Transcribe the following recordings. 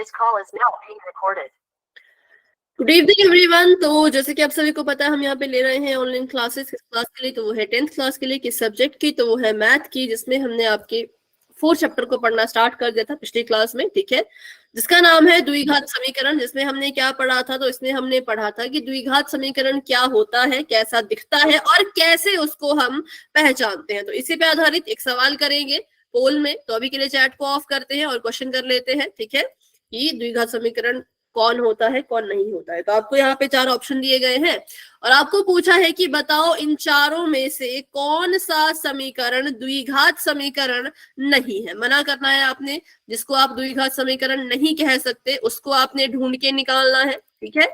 This call is now being recorded. Good evening everyone. तो जैसे कि आप सभी को पता है, हम यहाँ पे ले रहे हैं ऑनलाइन क्लासेस। किस क्लास के लिए? तो वो है 10th क्लास के लिए। किस सब्जेक्ट की? तो वो है मैथ की, जिसमें हमने आपके 4 चैप्टर को पढ़ना स्टार्ट कर दिया था पिछली क्लास में, ठीक है, जिसका नाम है द्विघात समीकरण। जिसमें हमने क्या पढ़ा था? तो इसमें हमने पढ़ा था कि द्विघात समीकरण क्या होता है, कैसा दिखता है और कैसे उसको हम पहचानते हैं। तो इसी पे आधारित एक सवाल करेंगे पोल में। तो अभी के लिए चैट को ऑफ करते हैं और क्वेश्चन कर लेते हैं, ठीक है, कि द्विघात समीकरण कौन होता है, कौन नहीं होता है। तो आपको यहाँ पे 4 ऑप्शन दिए गए हैं और आपको पूछा है कि बताओ इन चारों में से कौन सा समीकरण द्विघात समीकरण नहीं है। मना करना है आपने। जिसको आप द्विघात समीकरण नहीं कह सकते उसको आपने ढूंढ के निकालना है, ठीक है।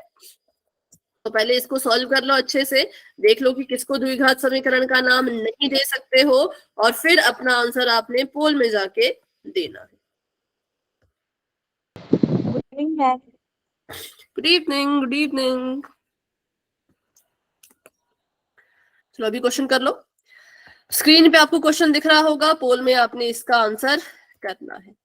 तो पहले इसको सॉल्व कर लो अच्छे से, देख लो कि किसको द्विघात समीकरण का नाम नहीं दे सकते हो और फिर अपना आंसर आपने पोल में जाके देना है। Good evening ma'am. Good evening, good evening. चलो अभी क्वेश्चन कर लो। स्क्रीन पे आपको क्वेश्चन दिख रहा होगा, पोल में आपने इसका आंसर करना है।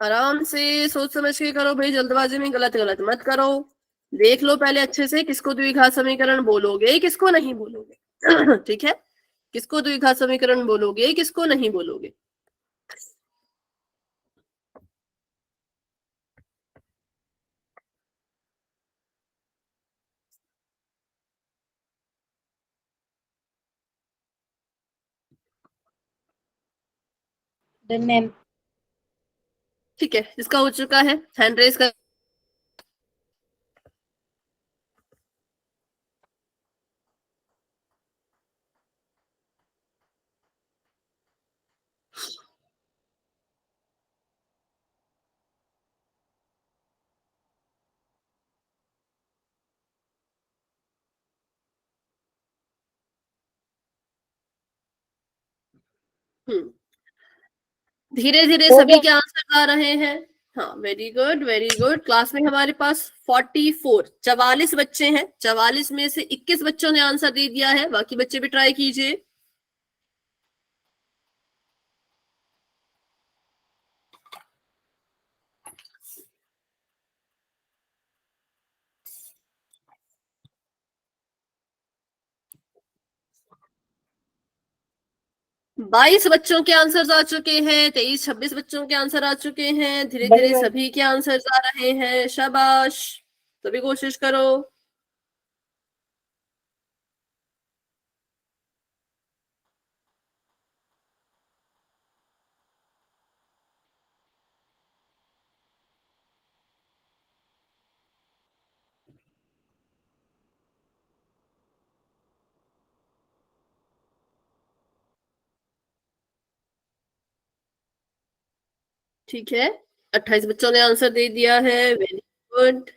आराम से सोच समझ के करो भाई, जल्दबाजी में गलत गलत मत करो। देख लो पहले अच्छे से किसको द्विघात समीकरण बोलोगे, किसको नहीं बोलोगे ठीक है, किसको द्विघात समीकरण बोलोगे, किसको नहीं बोलोगे। मैम ठीक है, जिसका हो चुका है हैंड रेज कर। धीरे धीरे सभी के आंसर आ रहे हैं। हाँ, very good very good. Class में हमारे पास 44 बच्चे हैं। 44 में से 21 बच्चों ने आंसर दे दिया है। बाकी बच्चे भी ट्राई कीजिए। बाईस बच्चों के आंसर आ चुके हैं। 23-26 बच्चों के आंसर आ चुके हैं। धीरे धीरे सभी के आंसर आ रहे हैं। शाबाश, सभी कोशिश करो। ठीक है, 28 बच्चों ने आंसर दे दिया है। Very good.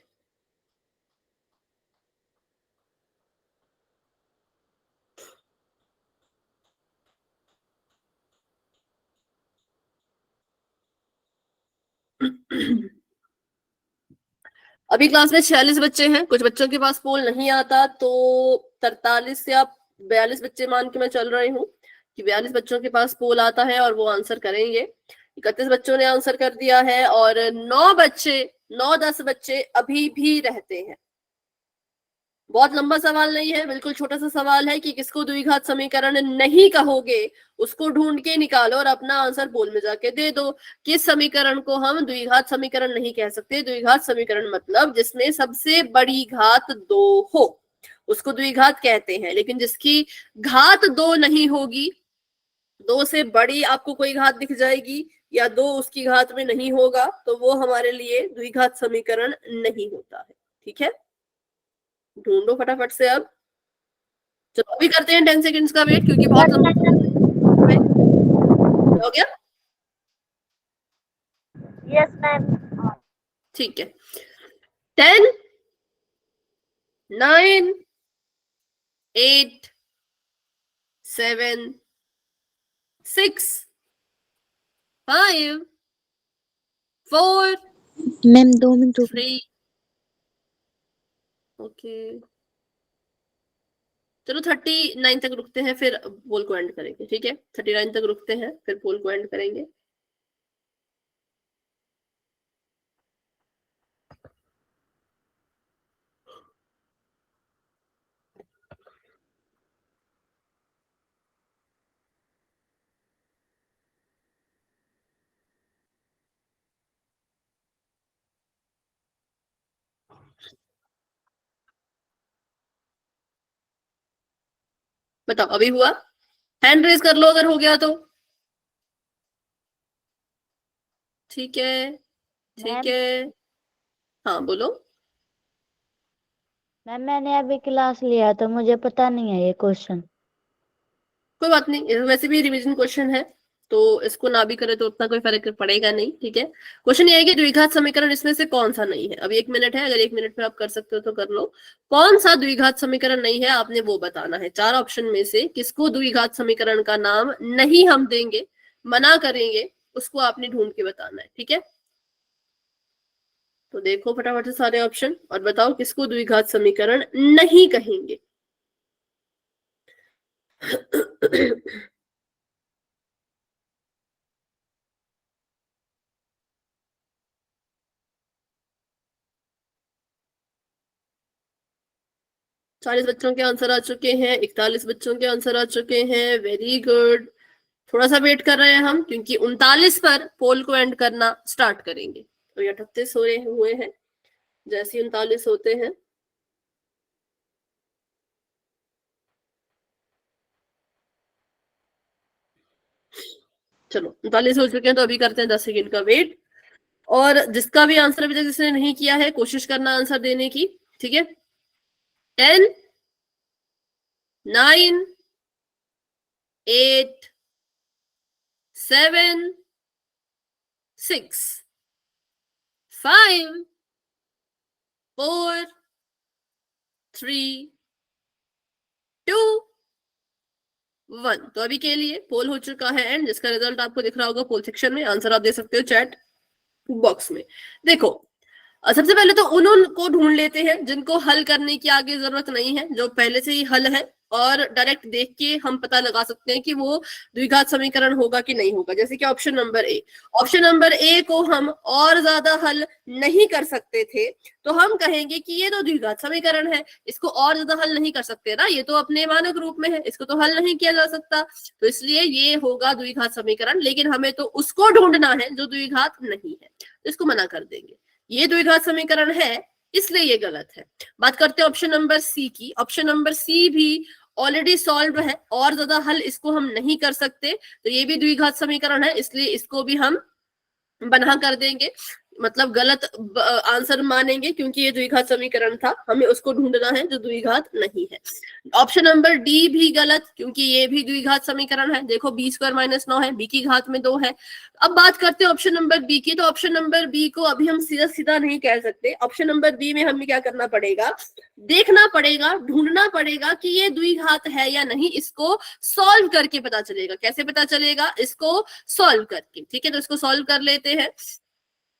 अभी क्लास में 46 बच्चे हैं। कुछ बच्चों के पास पोल नहीं आता, तो 43 या 42 बच्चे मान के मैं चल रही हूँ कि 42 बच्चों के पास पोल आता है और वो आंसर करेंगे। 31 बच्चों ने आंसर कर दिया है और 9-10 बच्चे अभी भी रहते हैं। बहुत लंबा सवाल नहीं है, बिल्कुल छोटा सा सवाल है कि किसको द्विघात समीकरण नहीं कहोगे उसको ढूंढ के निकालो और अपना आंसर पोल में जाके दे दो। किस समीकरण को हम द्विघात समीकरण नहीं कह सकते? द्विघात समीकरण मतलब जिसमें सबसे बड़ी घात 2 हो उसको द्विघात कहते हैं। लेकिन जिसकी घात 2 नहीं होगी, 2 से बड़ी आपको कोई घात दिख जाएगी या 2 उसकी घात में नहीं होगा, तो वो हमारे लिए द्विघात समीकरण नहीं होता है। ठीक है, ढूंढो फटाफट से अब। चलो अभी करते हैं 10 सेकंड्स का वेट, क्योंकि बहुत लंबा हो गया। Yes ma'am. ठीक है, 10, 9, 8, 7, 6, 5, 4, मैम 2 मिनट 3, ओके, चलो 39 तक रुकते हैं, फिर पोल को एंड करेंगे, ठीक है? 39 तक रुकते हैं, फिर पोल को एंड करेंगे। बताओ अभी हुआ? हैंड रेज कर लो अगर हो गया तो। ठीक है, ठीक मैम है। हाँ बोलो। मैम मैंने अभी क्लास लिया तो मुझे पता नहीं है ये क्वेश्चन। कोई बात नहीं, वैसे भी रिवीजन क्वेश्चन है, तो इसको ना भी करे तो उतना कोई फर्क पड़ेगा नहीं, ठीक है? क्वेश्चन ये है कि द्विघात समीकरण इसमें से कौन सा नहीं है। अभी 1 मिनट है, अगर 1 मिनट में आप कर सकते हो तो कर लो। कौन सा द्विघात समीकरण नहीं है आपने वो बताना है। 4 ऑप्शन में से किसको द्विघात समीकरण का नाम नहीं हम देंगे, मना करेंगे, उसको आपने ढूंढ के बताना है, ठीक है? तो देखो फटाफट से सारे ऑप्शन और बताओ किसको द्विघात समीकरण नहीं कहेंगे। 40 बच्चों के आंसर आ चुके हैं, 41 बच्चों के आंसर आ चुके हैं, वेरी गुड। थोड़ा सा वेट कर रहे हैं हम, क्योंकि 39 पर पोल को एंड करना स्टार्ट करेंगे। तो ये 38 हो रहे हुए हैं, जैसे 39 होते हैं। चलो 39 हो चुके हैं, तो अभी करते हैं 10 सेकेंड का वेट। और जिसका भी आंसर अभी तक जिसने नहीं किया है, कोशिश करना आंसर देने की, ठीक है? 10, 9, 8, 7, 6, 5, 4, 3, 2, 1। तो अभी के लिए पोल हो चुका है एंड, जिसका रिजल्ट आपको दिख रहा होगा पोल सेक्शन में। आंसर आप दे सकते हो चैट बॉक्स में। देखो, सबसे पहले तो उनको ढूंढ लेते हैं जिनको हल करने की आगे जरूरत नहीं है, जो पहले से ही हल है, और डायरेक्ट देख के हम पता लगा सकते हैं कि वो द्विघात समीकरण होगा कि नहीं होगा। जैसे कि option number A, option number A को हम और ज्यादा हल नहीं कर सकते थे, तो हम कहेंगे कि ये तो द्विघात समीकरण है, इसको और ज्यादा हल नहीं कर सकते ना, ये तो अपने मानक रूप में है, इसको तो हल नहीं किया जा सकता, तो इसलिए ये होगा द्विघात समीकरण। लेकिन हमें तो उसको ढूंढना है जो द्विघात नहीं है, तो इसको मना कर देंगे। ये द्विघात समीकरण है, इसलिए ये गलत है। बात करते हैं ऑप्शन नंबर सी की। ऑप्शन नंबर सी भी ऑलरेडी सॉल्व है, और ज्यादा हल इसको हम नहीं कर सकते, तो ये भी द्विघात समीकरण है, इसलिए इसको भी हम बना कर देंगे, मतलब गलत आंसर मानेंगे, क्योंकि ये द्विघात समीकरण था, हमें उसको ढूंढना है जो द्विघात नहीं है। ऑप्शन नंबर डी भी गलत, क्योंकि ये भी द्विघात समीकरण है। देखो b² - 9 है, b की घात में 2 है। अब बात करते हैं ऑप्शन नंबर बी की। तो ऑप्शन नंबर बी को अभी हम सीधा सीधा नहीं कह सकते। ऑप्शन नंबर बी में हमें क्या करना पड़ेगा, देखना पड़ेगा, ढूंढना पड़ेगा कि ये द्विघात है या नहीं। इसको सॉल्व करके पता चलेगा। कैसे पता चलेगा? इसको सॉल्व करके, ठीक है? तो इसको सॉल्व कर लेते हैं।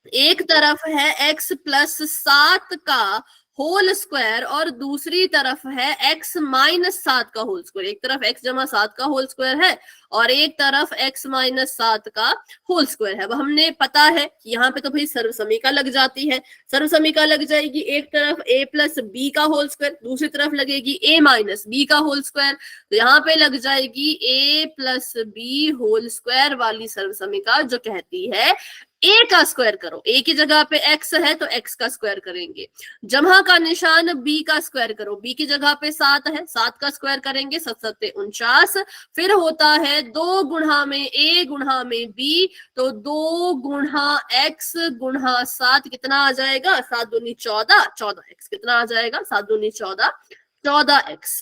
एक तरफ है x+7 का होल स्क्वायर और दूसरी तरफ है x-7 का होल स्क्वायर। एक तरफ x-7 का होल स्क्वायर है और एक तरफ x-7 का होल स्क्वायर है। अब हमने पता है कि यहाँ पे तो भाई सर्वसमीका लग जाती है। सर्वसमीका लग जाएगी, एक तरफ a+b का होल स्क्वायर, दूसरी तरफ लगेगी a-b का होल स्क्वायर। तो यहाँ पे लग जाएगी a+b होल स्क्वायर वाली सर्वसमीका, जो कहती है a का स्क्वायर करो। a की जगह पे x है तो x का स्क्वायर करेंगे, जमा का निशान b का स्क्वायर करो। b की जगह पे 7 है, 7 का स्क्वायर करेंगे, 7×7 49। फिर होता है 2 गुणा में a गुणा में b, तो 2 गुणा x गुणा 7 कितना आ जाएगा? 7 दूनी 14, 14x कितना आ जाएगा? 7 दूनी 14, 14x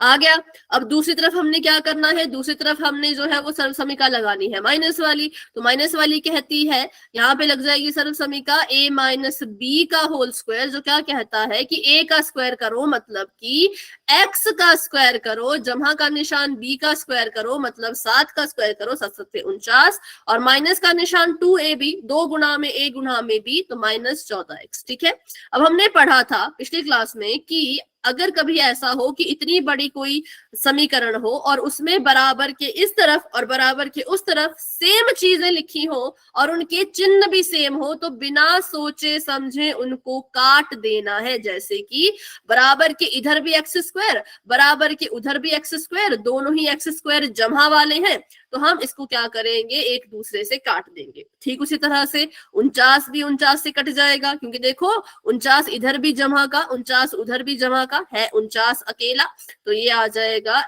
आ गया। अब दूसरी तरफ हमने क्या करना है? दूसरी तरफ हमने जो है वो सर्वसमीका लगानी है माइनस वाली। तो माइनस वाली कहती है, यहाँ पे लग जाएगी सर्वसमीका a-b का होल स्क्वायर, जो क्या कहता है कि a का स्क्वायर करो मतलब कि x का स्क्वायर करो, जमा का निशान b का स्क्वायर करो मतलब 7 का स्क्वायर करो, 7×7 49, और माइनस का निशान 2ab, 2 गुणा में a गुणा में b, तो -14x। ठीक है? अब हमने पढ़ा था पिछली क्लास में कि अगर कभी ऐसा हो कि इतनी बड़ी कोई समीकरण हो और उसमें बराबर के इस तरफ और बराबर के उस तरफ सेम चीजें लिखी हो और उनके चिन्ह भी सेम हो, तो बिना सोचे समझे उनको काट देना है। जैसे कि बराबर के इधर भी एक्स स्क्वायर, बराबर के उधर भी एक्स स्क्वायर, दोनों ही एक्स स्क्वायर जमा वाले हैं, तो हम इसको क्या करेंगे, एक दूसरे से काट देंगे। ठीक उसी तरह से 49 भी 49 से कट जाएगा, क्योंकि देखो 49 इधर भी जमा का, 49 उधर भी जमा का है, 49 अकेला, तो ये आ जाएगा,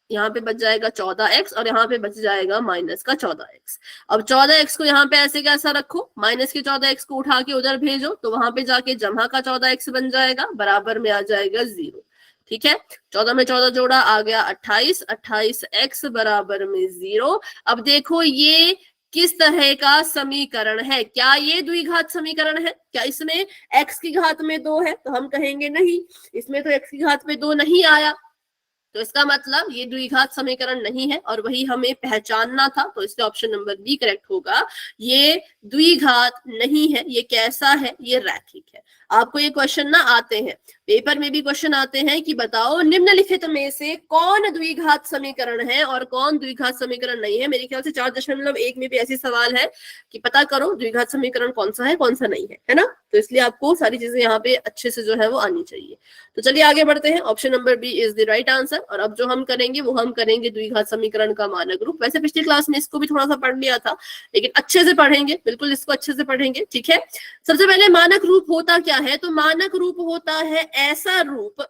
यहाँ पे बच जाएगा 14x और यहाँ पे बच जाएगा माइनस का 14x। अब 14x को यहाँ पे ऐसे कैसा रखो, माइनस के 14x को उठा के उधर भेजो, तो वहां पे जाके जमा का 14x बन जाएगा, बराबर में आ जाएगा 0। ठीक है, 14 में 14 जोड़ा, आ गया 28, 28x बराबर में 0। अब देखो ये किस तरह का समीकरण है, क्या ये द्विघात समीकरण है? क्या इसमें x की घात में 2 है? तो हम कहेंगे नहीं, इसमें तो x की घात में 2 नहीं आया, तो इसका मतलब ये द्विघात समीकरण नहीं है और वही हमें पहचानना था। तो इसका ऑप्शन नंबर बी करेक्ट होगा, ये द्विघात नहीं है। ये कैसा है? ये रैखिक है। आपको ये क्वेश्चन ना आते हैं, पेपर में भी क्वेश्चन आते हैं कि बताओ निम्नलिखित में से कौन द्विघात समीकरण है और कौन द्विघात समीकरण नहीं है। मेरे ख्याल से 4.1 में भी ऐसी सवाल है कि पता करो द्विघात समीकरण कौन सा है कौन सा नहीं है ना। तो इसलिए आपको सारी चीजें यहाँ पे अच्छे से जो है वो आनी चाहिए। तो चलिए आगे बढ़ते हैं, option number B is the right answer. और अब जो हम करेंगे वो हम करेंगे द्विघात समीकरण का मानक रूप। वैसे पिछली क्लास में इसको भी थोड़ा सा पढ़ लिया था, लेकिन अच्छे से पढ़ेंगे, बिल्कुल इसको अच्छे से पढ़ेंगे। ठीक है, सबसे पहले मानक रूप होता क्या है? तो मानक रूप होता है ऐसा रूप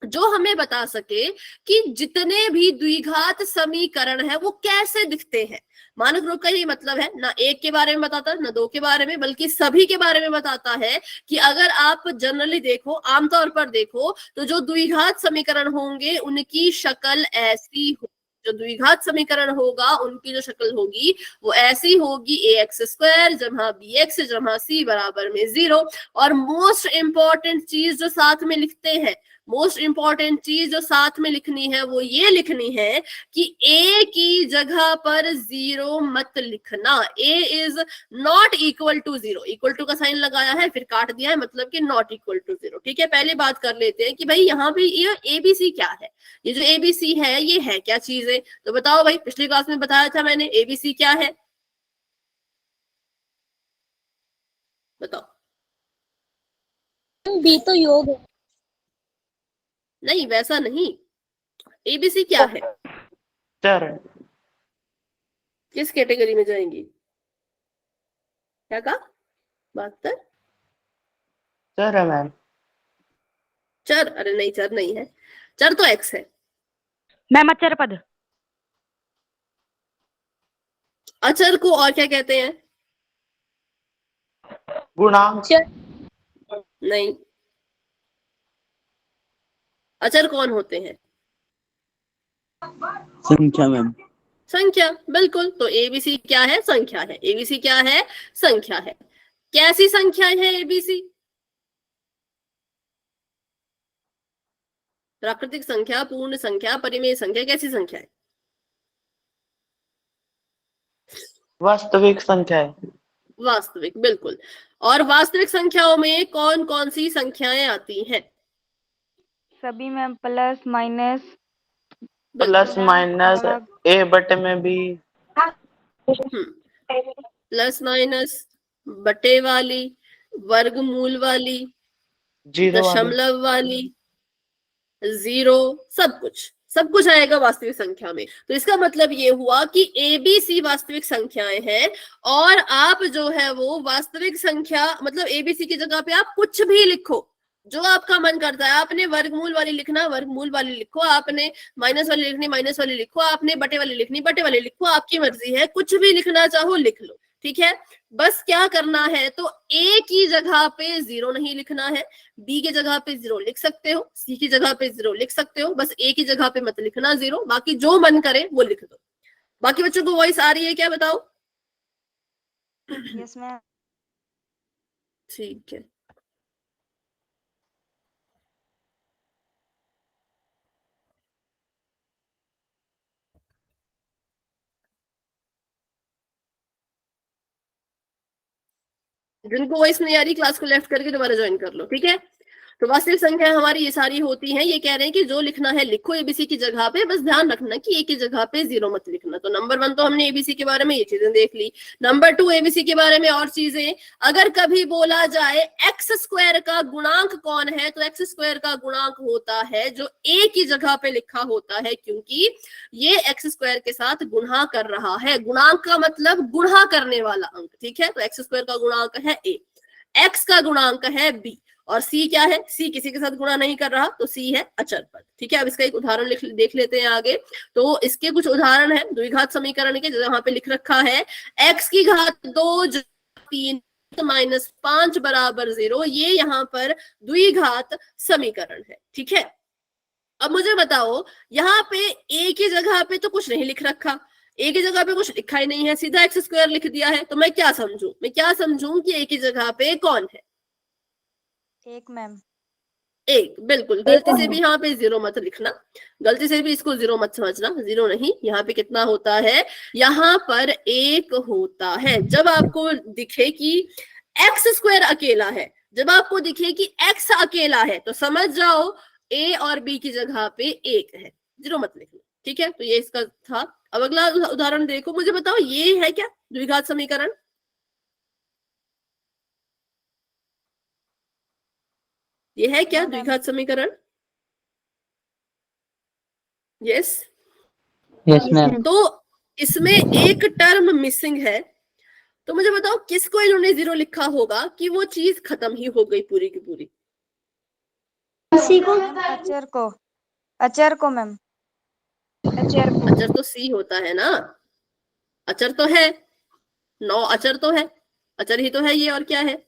जो हमें बता सके कि जितने भी द्विघात समीकरण है वो कैसे दिखते हैं। मानक रूप का यही मतलब है, ना एक के बारे में बताता, ना दो के बारे में, बल्कि सभी के बारे में बताता है कि अगर आप जनरली देखो, आमतौर पर देखो, तो जो द्विघात समीकरण होंगे उनकी शक्ल ऐसी हो, जो द्विघात समीकरण होगा उनकी जो शक्ल होगी वो ऐसी होगी, ax स्क्वायर जमा bx जमा c बराबर में 0। और मोस्ट इंपॉर्टेंट चीज जो साथ में लिखते हैं, मोस्ट इंपॉर्टेंट चीज जो साथ में लिखनी है वो ये लिखनी है कि a की जगह पर 0 मत लिखना। a is not equal to 0, equal to का साइन लगाया है फिर काट दिया है, मतलब कि नॉट इक्वल टू 0। ठीक है, पहले बात कर लेते हैं कि भाई यहाँ पे ये abc क्या है। ये जो abc है ये है क्या चीज है? तो बताओ भाई, पिछली क्लास में बताया था मैंने, abc क्या है? बताओ। बी तो योग है। नहीं, वैसा नहीं, abc क्या है? चर। किस कैटेगरी में जाएंगी? क्या कहा? 72 चर है मैम। चर? अरे नहीं, चर नहीं है, चर तो x है। मैम अचर पद। अचर को और क्या कहते हैं? गुणांक। नहीं, अचर कौन होते हैं? संख्या मैम। संख्या, बिल्कुल। तो एबीसी क्या है? संख्या है। एबीसी क्या है? संख्या है। कैसी संख्या है एबीसी? प्राकृतिक संख्या, पूर्ण संख्या, परिमेय संख्या, कैसी संख्या है? वास्तविक संख्या है। वास्तविक, बिल्कुल। और वास्तविक संख्याओं में कौन कौन सी संख्याएं आती हैं? सभी ma'am, plus minus. Plus minus, A बटे में बी। प्लस माइनस, बटे वाली, वर्गमूल वाली, जीरो वाली। दशमलव वाली, 0, सब कुछ आएगा वास्तविक संख्या में। तो इसका मतलब ये हुआ कि एबीसी वास्तविक संख्याएं हैं और आप जो है वो वास्तविक संख्या, मतलब एबीसी की जगह पे आप कुछ भी लिखो जो आपका मन करता है। आपने वर्गमूल वाली लिखना, वर्गमूल वाली लिखो, आपने माइनस वाली लिखनी, माइनस वाली लिखो, आपने बटे वाली लिखनी, बटे वाली लिखो, आपकी मर्जी है, कुछ भी लिखना चाहो लिख लो। ठीक है, बस क्या करना है, तो ए की जगह पे 0 नहीं लिखना है, बी की जगह पे 0 लिख सकते हो, सी की जगह पे 0 लिख सकते हो, बस ए की जगह पे मत लिखना 0, बाकी जो मन करे वो लिख दो। बाकी बच्चों को वॉइस आ रही है क्या, बताओ? Yes ma'am. ठीक है, जिनको वॉइस नहीं आ रही क्लास को लेफ्ट करके दोबारा ज्वाइन कर लो। ठीक है, तो वास्तविक संख्या हमारी ये सारी होती हैं। ये कह रहे हैं कि जो लिखना है लिखो एबीसी की जगह पे, बस ध्यान रखना कि ए की जगह पे 0 मत लिखना। तो नंबर 1 तो हमने एबीसी के बारे में ये चीजें देख ली। नंबर 2 एबीसी के बारे में और चीजें, अगर कभी बोला जाए एक्स स्क्वायर का गुणांक कौन है, तो एक्स स्क्वायर का गुणांक होता है जो ए की जगह पे लिखा होता है, क्योंकि ये एक्स स्क्वायर के साथ गुणा कर रहा है। गुणांक का मतलब गुणा करने वाला अंक, ठीक है। तो एक्स स्क्वायर का गुणांक है ए, एक्स का गुणांक है बी, और सी क्या है, सी किसी के साथ गुणा नहीं कर रहा, तो सी है अचर पद, ठीक है। अब इसका एक उदाहरण देख लेते हैं आगे। तो इसके कुछ उदाहरण है द्विघात समीकरण के, जहां पे लिख रखा है एक्स की घात 2 3 -5 बराबर 0, ये यहाँ पर द्विघात समीकरण है, ठीक है। अब मुझे बताओ, यहाँ पे ए की जगह पे तो कुछ नहीं लिख रखा, ए की जगह पे कुछ लिखा ही नहीं है, सीधा एक्स स्क्वायर लिख दिया है, तो मैं क्या समझूं कि ए की जगह पे कौन है? एक मैम। एक, बिल्कुल। गलती से भी यहाँ पे 0 मत लिखना, गलती से भी इसको 0 मत समझना, 0 नहीं, यहाँ पे कितना होता है, यहाँ पर 1 होता है। जब आपको दिखे कि एक्स स्क्वायर अकेला है, जब आपको दिखे कि एक्स अकेला है, तो समझ जाओ ए और बी की जगह पे 1 है, 0 मत लिखना, ठीक है। तो ये इसका था। अब अगला उदाहरण देखो, मुझे बताओ ये है क्या द्विघात समीकरण? ये है क्या द्विघात समीकरण? Yes, yes ma'am. तो इसमें एक टर्म मिसिंग है, तो मुझे बताओ किसको इन्होंने 0 लिखा होगा कि वो चीज खत्म ही हो गई पूरी की पूरी? अचर को मैम। अचर तो सी होता है ना, अचर तो है, 9 अचर तो है, अचर ही तो है ये, और क्या है?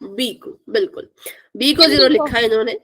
बी को, बिल्कुल, बी को 0 लिखा है इन्होंने,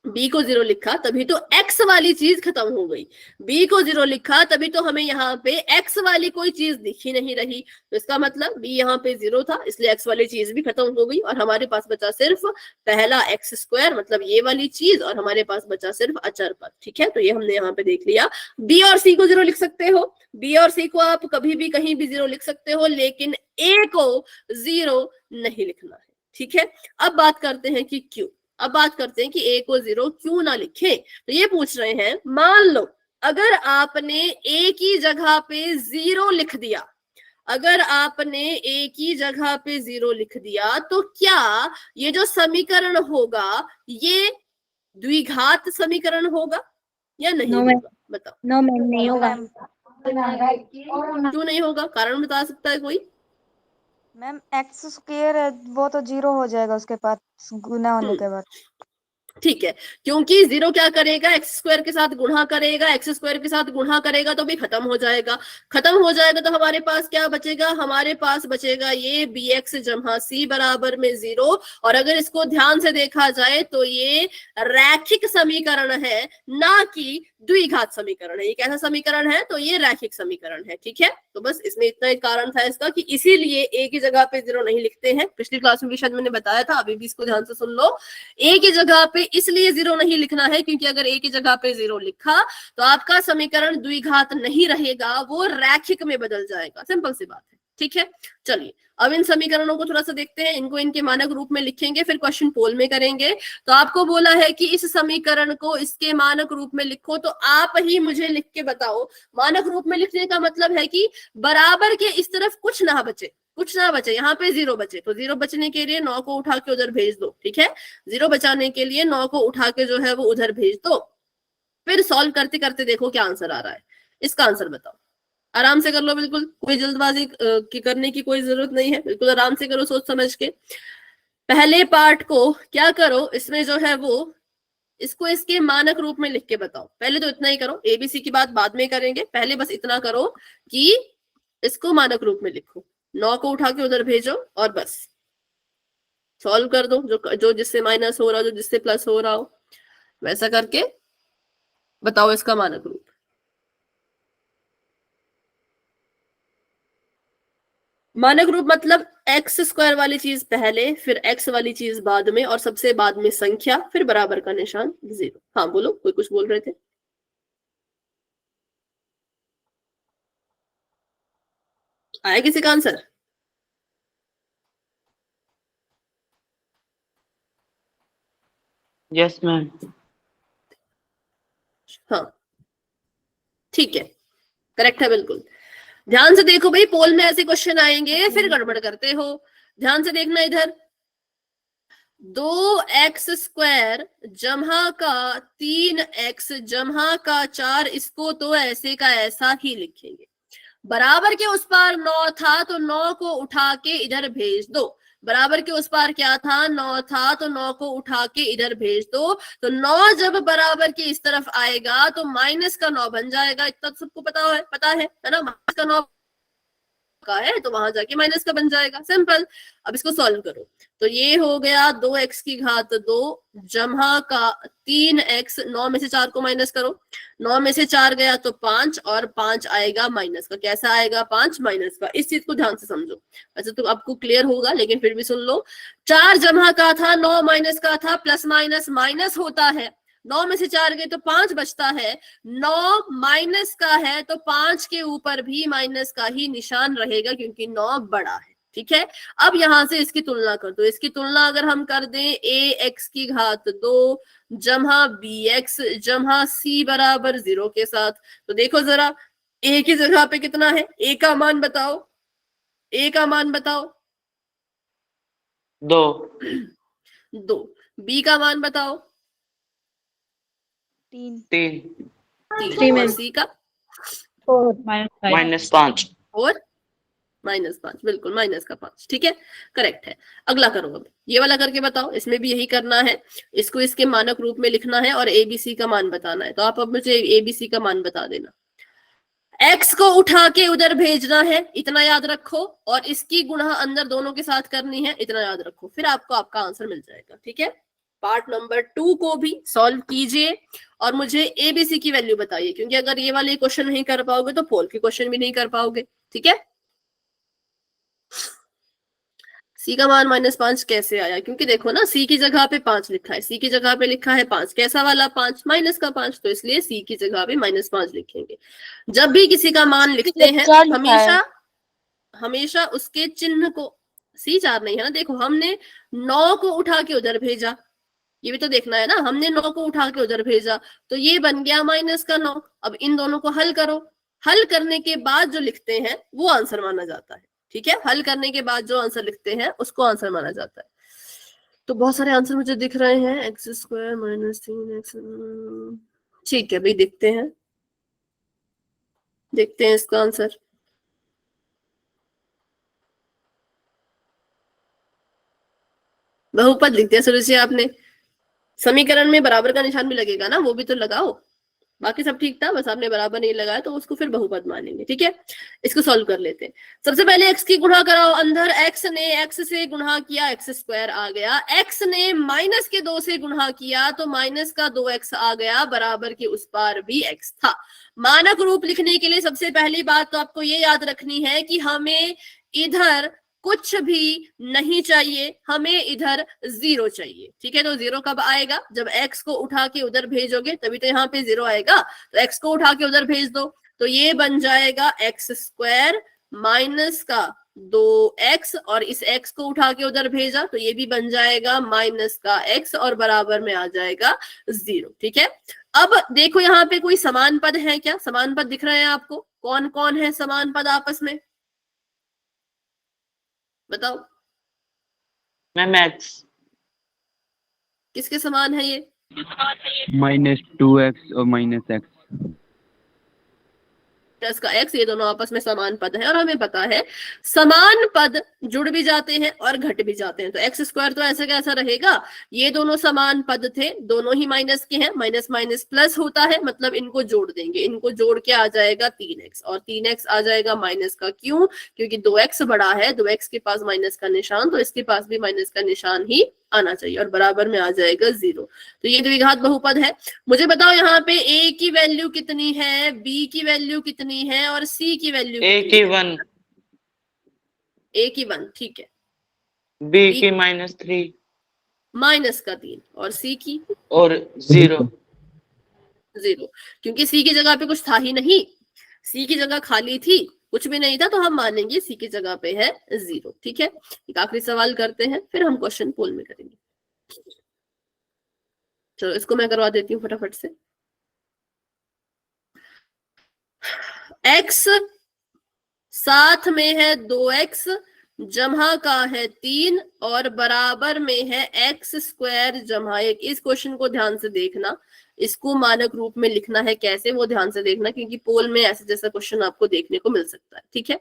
बी को 0 लिखा तभी तो एक्स वाली चीज खत्म हो गई, बी को 0 लिखा तभी तो हमें यहाँ पे एक्स वाली कोई चीज दिख ही नहीं रही, तो इसका मतलब बी यहाँ पे 0 था, इसलिए एक्स वाली चीज भी खत्म हो गई, और हमारे पास बचा सिर्फ पहला एक्स स्क्वायर, मतलब ये वाली चीज, और हमारे पास बचा सिर्फ अचर पद, ठीक है। तो ये हमने यहाँ पे देख लिया। बी और सी को 0 लिख सकते हो, बी और सी को आप कभी भी कहीं भी 0 लिख सकते हो, लेकिन ए को 0 नहीं लिखना है, ठीक है। अब बात करते हैं कि क्यों, अब बात करते हैं कि ए को 0 क्यों ना लिखे। तो ये पूछ रहे हैं, मान लो अगर आपने ए की जगह पे 0 लिख दिया, अगर आपने ए की जगह पे 0 लिख दिया, तो क्या ये जो समीकरण होगा ये द्विघात समीकरण होगा या नहीं होगा? बताओ। नो मैम, नहीं होगा। क्यों नहीं होगा? कारण बता सकता है कोई? मैम एक्स स्क्वायर है वो तो 0 हो जाएगा उसके पास गुना होने के बाद। ठीक है, क्योंकि 0 क्या करेगा, एक्स स्क्वायर के साथ गुणा करेगा, एक्स स्क्वायर के साथ गुणा करेगा तो भी खत्म हो जाएगा, खत्म हो जाएगा तो हमारे पास क्या बचेगा, हमारे पास बचेगा ये बी एक्स जमा सी बराबर में 0। और अगर इसको ध्यान से देखा जाए तो ये रैखिक समीकरण है, ना कि द्विघात समीकरण है। ये कैसा समीकरण है? तो ये रैखिक समीकरण है, ठीक है। तो बस इसमें इतना एक कारण था इसका कि इसीलिए ए की जगह पे 0 नहीं लिखते हैं। पिछली क्लास में भी शायद मैंने बताया था, अभी भी इसको ध्यान से सुन लो। ए की जगह पे इसलिए 0 नहीं लिखना है क्योंकि अगर ए की जगह पे 0 लिखा तो आपका समीकरण द्विघात नहीं रहेगा, वो रैखिक में बदल जाएगा। सिंपल सी बात है, ठीक है। चलिए अब इन समीकरणों को थोड़ा सा देखते हैं, इनको इनके मानक रूप में लिखेंगे, फिर क्वेश्चन पोल में करेंगे। तो आपको बोला है कि इस समीकरण को इसके मानक रूप में लिखो, तो आप ही मुझे लिख के बताओ। मानक रूप में लिखने का मतलब है कि बराबर के इस तरफ कुछ ना बचे, कुछ ना बचे, यहाँ पे 0 बचे, तो 0 बचने के लिए 9 को उठा के उधर भेज दो, ठीक है। 0 बचाने के लिए 9 को उठा के जो है वो उधर भेज दो, फिर सॉल्व करते करते देखो क्या आंसर आ रहा है। इसका आंसर बताओ, आराम से कर लो, बिल्कुल कोई जल्दबाजी की करने की कोई जरूरत नहीं है, बिल्कुल आराम से करो सोच समझ के। पहले पार्ट को क्या करो, इसमें जो है वो इसको इसके मानक रूप में लिख के बताओ। पहले तो इतना ही करो, एबीसी की बात बाद में करेंगे, पहले बस इतना करो कि इसको मानक रूप में लिखो, 9 को उठा के उधर भेजो और बस सॉल्व कर दो, जो जिससे माइनस हो रहा हो, जो जिससे प्लस हो रहा हो, वैसा करके बताओ इसका मानक रूप। मानक रूप मतलब एक्स स्क्वायर वाली चीज पहले, फिर एक्स वाली चीज बाद में, और सबसे बाद में संख्या, फिर बराबर का निशान 0। हाँ बोलो, कोई कुछ बोल रहे थे? आया किसी का आंसर? Yes ma'am. हाँ ठीक है, करेक्ट है बिल्कुल। ध्यान से देखो भाई, पोल में ऐसे क्वेश्चन आएंगे फिर गड़बड़ करते हो। ध्यान से देखना इधर, 2x² जमा का 3x जमा का 4, इसको तो ऐसे का ऐसा ही लिखेंगे। बराबर के उस पार 9 था तो 9 को उठा के इधर भेज दो। बराबर के उस पार क्या था, 9 था तो 9 को उठा के इधर भेज दो। तो 9 जब बराबर के इस तरफ आएगा तो माइनस का 9 बन जाएगा। इतना तो सबको पता है ना, माइनस का 9 का है तो वहां जाके माइनस का बन जाएगा, सिंपल। अब इसको सॉल्व करो तो ये हो गया 2x की घात 2 जमा का 3x, 9 में से 4 को माइनस करो, 9 में से 4 गया तो 5 और 5 आएगा माइनस का। कैसा आएगा, 5 माइनस का। इस चीज को ध्यान से समझो, वैसे तो आपको क्लियर होगा लेकिन फिर भी सुन लो। 4 जमा का था, 9 माइनस का था, प्लस माइनस माइनस होता है। 9 में से 4 गए तो 5 बचता है, 9 माइनस का है तो 5 के ऊपर भी माइनस का ही निशान रहेगा क्योंकि 9 बड़ा है। ठीक है, अब यहां से इसकी तुलना कर दो। इसकी तुलना अगर हम कर दें, ax की घात 2 जमा bx जमा c बराबर 0 के साथ, तो देखो जरा a की जगह पे कितना है, a का मान बताओ, a का मान बताओ। 2 2, b का मान बताओ। 3 3 और c का -5 और -5, बिल्कुल माइनस का 5। ठीक है, करेक्ट है। अगला करो, अब ये वाला करके बताओ। इसमें भी यही करना है, इसको इसके मानक रूप में लिखना है और एबीसी का मान बताना है। तो आप अब मुझे एबीसी का मान बता देना। x को उठा के उधर भेजना है, इतना याद रखो, और इसकी गुणा अंदर दोनों के साथ करनी है, इतना याद रखो, फिर आपको आपका आंसर मिल जाएगा। ठीक है, पार्ट नंबर 2 को भी सॉल्व कीजिए और मुझे एबीसी की वैल्यू बताइए, क्योंकि अगर ये वाले क्वेश्चन नहीं कर पाओगे तो पोल के क्वेश्चन भी नहीं कर पाओगे। ठीक है, सी का मान -5 कैसे आया, क्योंकि देखो ना सी की जगह पे 5 लिखा है, सी की जगह पे लिखा है 5, कैसा वाला 5, माइनस का 5, तो इसलिए सी की जगह पे -5 लिखेंगे। जब भी किसी का मान लिखते हैं हमेशा उसके चिन्ह को, C4 नहीं है ना, देखो हमने 9 को उठा के उधर भेजा, ये भी तो देखना है ना, हमने 9 को उठा के उधर भेजा तो ये बन गया -9। अब इन दोनों को हल करो, हल करने के बाद जो लिखते हैं वो आंसर माना जाता है। ठीक है, हल करने के बाद जो आंसर लिखते हैं उसको आंसर माना जाता है। तो बहुत सारे आंसर मुझे दिख रहे हैं, x² -3x। ठीक है भाई, देखते हैं इसका आंसर। बहुपद लिख दिया सुरुचि आपने, समीकरण में बराबर का निशान भी लगेगा ना, वो भी तो लगाओ। बाकी सब ठीक था, बस आपने बराबर नहीं लगाया तो उसको फिर बहुपद मानेंगे। ठीक है, इसको सॉल्व कर लेते हैं। सबसे पहले x की गुणा कराओ, अंदर x ने x से गुणा किया, x² आ गया। x ने माइनस के 2 से गुणा किया तो माइनस का 2x आ गया, बराबर के उस पार भी x था। मानक रूप लिखने के लिए सबसे पहली बात तो आपको ये याद रखनी है कि हमें इधर कुछ भी नहीं चाहिए, हमें इधर 0 चाहिए। ठीक है, तो 0 कब आएगा, जब x को उठा के उधर भेजोगे तभी तो यहाँ पे 0 आएगा। तो x को उठा के उधर भेज दो तो ये बन जाएगा x² माइनस का 2x, और इस x को उठा के उधर भेजा तो ये भी बन जाएगा माइनस का x और बराबर में आ जाएगा 0। ठीक है, अब देखो यहाँ पे कोई समान पद है क्या, समान पद दिख रहे हैं आपको, कौन कौन है समान पद आपस में, बताओ। मैम x किसके समान है ये, -2x और -x प्लस का x, ये दोनों आपस में समान पद है और हमें पता है समान पद जुड़ भी जाते हैं और घट भी जाते हैं। तो x² तो ऐसे कैसा रहेगा, ये दोनों समान पद थे, दोनों ही माइनस के हैं, माइनस माइनस प्लस होता है, मतलब इनको जोड़ देंगे, इनको जोड़ के आ जाएगा 3x, और 3x आ जाएगा माइनस का, क्यों, क्योंकि 2x बड़ा है, 2x के पास माइनस का निशान, तो इसके पास भी माइनस का निशान ही आना चाहिए और बराबर में आ जाएगा 0। तो ये द्विघात बहुपद है। मुझे बताओ यहाँ पे a की वैल्यू कितनी है, b की वैल्यू कितनी है और c की वैल्यू a की 1 a की 1, ठीक है, b की -3 माइनस का 3 और c की और 0, क्योंकि c की जगह पे कुछ था ही नहीं, c की जगह खाली थी, कुछ भी नहीं था, तो हम मानेंगे c की जगह पे है 0। ठीक है, एक आखिरी सवाल करते हैं फिर हम क्वेश्चन पोल में करेंगे। चलो इसको मैं करवा देती हूँ फटाफट से। x साथ में है 2x, जमा का है 3 और बराबर में है x स्क्वायर जमा 1। इस क्वेश्चन को ध्यान से देखना, इसको मानक रूप में लिखना है कैसे वो ध्यान से देखना, क्योंकि पोल में ऐसे जैसा क्वेश्चन आपको देखने को मिल सकता है। ठीक है,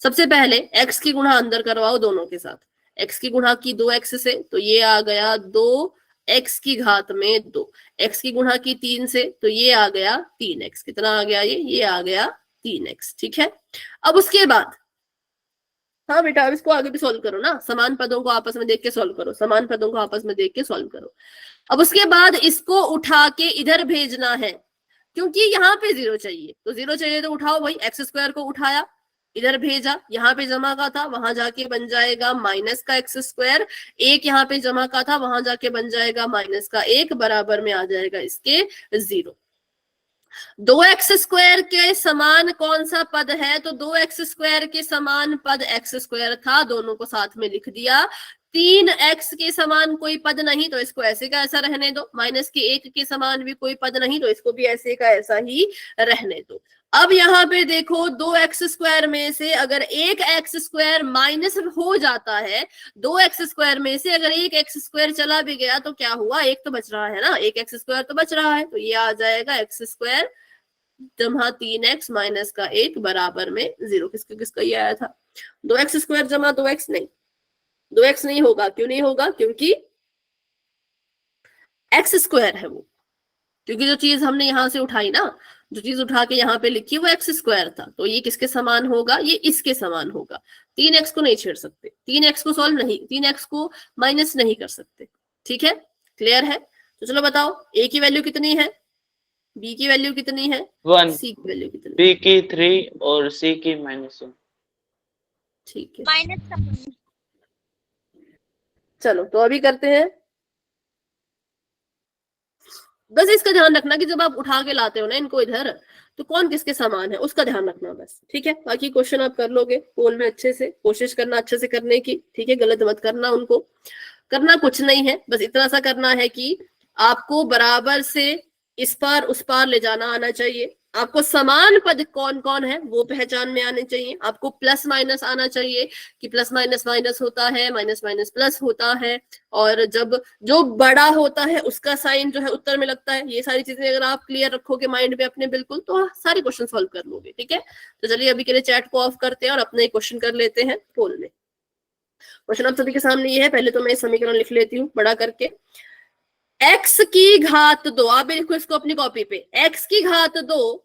सबसे पहले x की गुणा अंदर करवाओ दोनों के साथ। x की गुणा की 2x से तो ये आ गया 2x की घात में 2, x की गुणा की 3 से तो ये आ गया 3x। कितना आ गया ये आ गया 3x। ठीक है, अब उसके बाद हाँ बेटा अब इसको आगे भी सॉल्व करो ना, समान पदों को आपस में देख के सॉल्व करो, समान पदों को आपस में देख के सॉल्व करो। अब उसके बाद इसको उठा के इधर भेजना है, क्योंकि यहाँ पे 0 चाहिए, तो 0 चाहिए तो उठाओ भाई, एक्स स्क्वायर को उठाया इधर भेजा, यहाँ पे जमा का था वहां जाके बन जाएगा माइनस का एक्स स्क्वायर, 1 यहाँ पे जमा का था वहां जाके बन जाएगा माइनस का 1, बराबर में आ जाएगा इसके 0। 2x स्क्वायर के समान कौन सा पद है, तो 2x स्क्वायर के समान पद x स्क्वायर था, दोनों को साथ में लिख दिया। 3x के समान कोई पद नहीं तो इसको ऐसे का ऐसा रहने दो, माइनस के 1 के समान भी कोई पद नहीं तो इसको भी ऐसे का ऐसा ही रहने दो। अब यहाँ पे देखो 2x स्क्वायर में से अगर एक एक्स स्क्वायर माइनस हो जाता है, 2x स्क्वायर में से अगर एक एक्स स्क्वायर चला भी गया तो क्या हुआ, एक तो बच रहा है ना, एक एक्स स्क्वायर तो बच रहा है, तो ये आ जाएगा एक्स स्क्वायर जमा 3x माइनस का 1 बराबर में 0। किसका किसका ये आया था, 2x स्क्वायर जमा 2x, नहीं 2x नहीं होगा। क्यों नहीं होगा, क्योंकि एक्स स्क्वायर है वो, क्योंकि जो चीज हमने यहां से उठाई ना, जो चीज उठा के यहाँ पे लिखी वो एक्स स्क्वायर था, तो ये किसके समान होगा, ये इसके समान होगा। 3x को नहीं छेड़ सकते, 3x को सॉल्व नहीं, 3x को माइनस नहीं कर सकते। ठीक है, क्लियर है। तो चलो बताओ a की वैल्यू कितनी है, b की वैल्यू कितनी है, 1, c की वैल्यू कितनी, b की 3 और c की -1। ठीक है, चलो तो अभी करते हैं। बस इसका ध्यान रखना कि जब आप उठा के लाते हो ना इनको इधर, तो कौन किसके समान है उसका ध्यान रखना बस। ठीक है, बाकी क्वेश्चन आप कर लोगे पोल में अच्छे से, कोशिश करना अच्छे से करने की। ठीक है, गलत मत करना, उनको करना कुछ नहीं है, बस इतना सा करना है कि आपको बराबर से इस पार उस पार ले जाना आना चाहिए, आपको समान पद कौन कौन है वो पहचान में आने चाहिए, आपको प्लस माइनस आना चाहिए कि प्लस माइनस माइनस होता है, माइनस माइनस प्लस होता है, और जब जो बड़ा होता है उसका साइन जो है उत्तर में लगता है। ये सारी चीजें अगर आप क्लियर रखोगे माइंड में अपने बिल्कुल, तो सारे क्वेश्चन सॉल्व कर लोगे। ठीक है, तो चलिए अभी के लिए चैट को ऑफ करते हैं और अपने क्वेश्चन कर लेते हैं पोल में। क्वेश्चन आप सभी के सामने ये है, पहले तो मैं समीकरण लिख लेती हूँ बड़ा करके। x की घात 2, आप लिखो इसको अपनी कॉपी पे, x की घात 2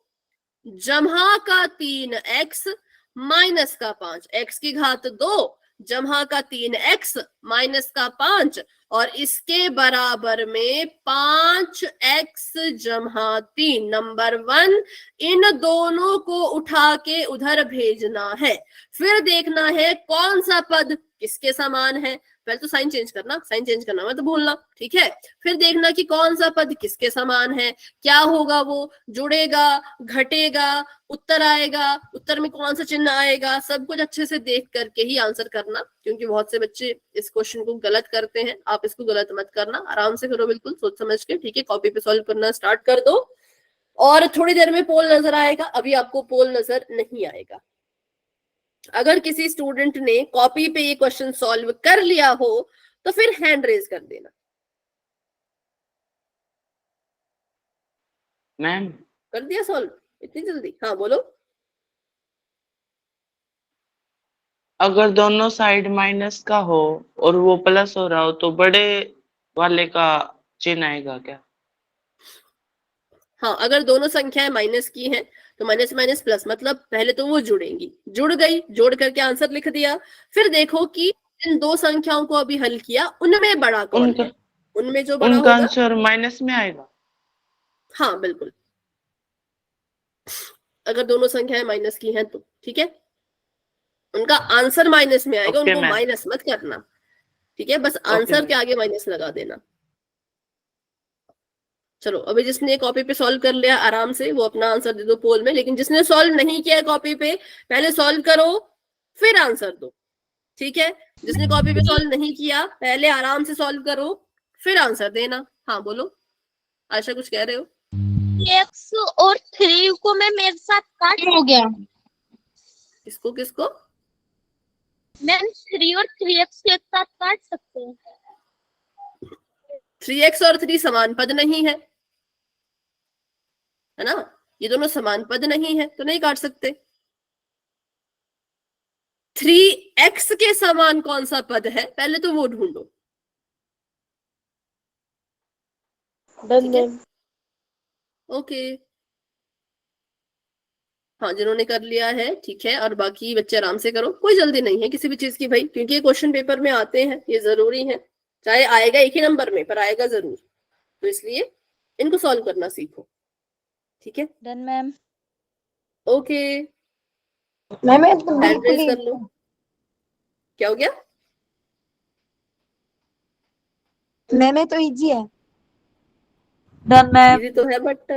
जमा का 3x माइनस का 5, x की घात 2 जमा का 3x माइनस का 5 और इसके बराबर में 5x जमा 3। नंबर 1, इन दोनों को उठा के उधर भेजना है, फिर देखना है कौन सा पद किसके समान है। पहले तो साइन चेंज करना, साइन चेंज करना मत भूलना। ठीक है, फिर देखना कि कौन सा पद किसके समान है, क्या होगा वो, जुड़ेगा, घटेगा, उत्तर आएगा, उत्तर में कौन सा चिन्ह आएगा, सब कुछ अच्छे से देख करके ही आंसर करना, क्योंकि बहुत से बच्चे इस क्वेश्चन को गलत करते हैं। आप इसको गलत मत करना, आराम से करो, बिल्कुल सोच समझ के। ठीक है, कॉपी पे सॉल्व करना स्टार्ट कर दो और थोड़ी देर में पोल नजर आएगा, अभी आपको पोल नजर नहीं आएगा। अगर किसी स्टूडेंट ने कॉपी पे ये क्वेश्चन सॉल्व कर लिया हो तो फिर हैंड रेज कर देना। मैम कर दिया सॉल्व इतनी जल्दी? हाँ बोलो। अगर दोनों साइड माइनस का हो और वो प्लस हो रहा हो तो बड़े वाले का चिन्ह आएगा क्या? हाँ, अगर दोनों संख्याएं माइनस की हैं तो माइनस माइनस प्लस, मतलब पहले तो वो जुड़ेंगी, जुड़ गई, जोड़ करके आंसर लिख दिया। फिर देखो कि इन दो संख्याओं को अभी हल किया, उनमें बड़ा कौन है, उनमें जो बड़ा उनका होगा आंसर माइनस में आएगा। हाँ बिल्कुल, अगर दोनों संख्याएं माइनस की हैं तो। ठीक है, उनका आंसर माइनस में आएगा, उनको माइनस मत करना। ठीक है, बस आंसर के आगे माइनस लगा देना। चलो अभी जिसने कॉपी पे सॉल्व कर लिया आराम से वो अपना आंसर दे दो पोल में, लेकिन जिसने सॉल्व नहीं किया कॉपी पे, पहले सॉल्व करो फिर आंसर दो। ठीक है, जिसने कॉपी पे सॉल्व नहीं किया पहले आराम से सॉल्व करो फिर आंसर देना। हाँ बोलो। आशा कुछ कह रहे हो? एक्स और 3 को मैम एक साथ काट हो गया किसको किसको? मैम 3 और 3x एक साथ काट सकते हैं 3x और 3 समान पद नहीं है ना, ये दोनों समान पद नहीं है तो नहीं काट सकते। 3x के समान कौन सा पद है पहले तो वो ढूंढो। ठीक है, ओके। हाँ, जिन्होंने कर लिया है ठीक है, और बाकी बच्चे आराम से करो, कोई जल्दी नहीं है किसी भी चीज की भाई, क्योंकि ये क्वेश्चन पेपर में आते हैं, ये जरूरी है, चाहे आएगा एक ही नंबर में पर आएगा जरूर, तो इसलिए इनको सॉल्व करना सीखो। ठीक है, done ma'am. Okay, ma'am hand raise कर लो। क्या हो गया? मैम तो इजी है। Done ma'am. इजी तो है बट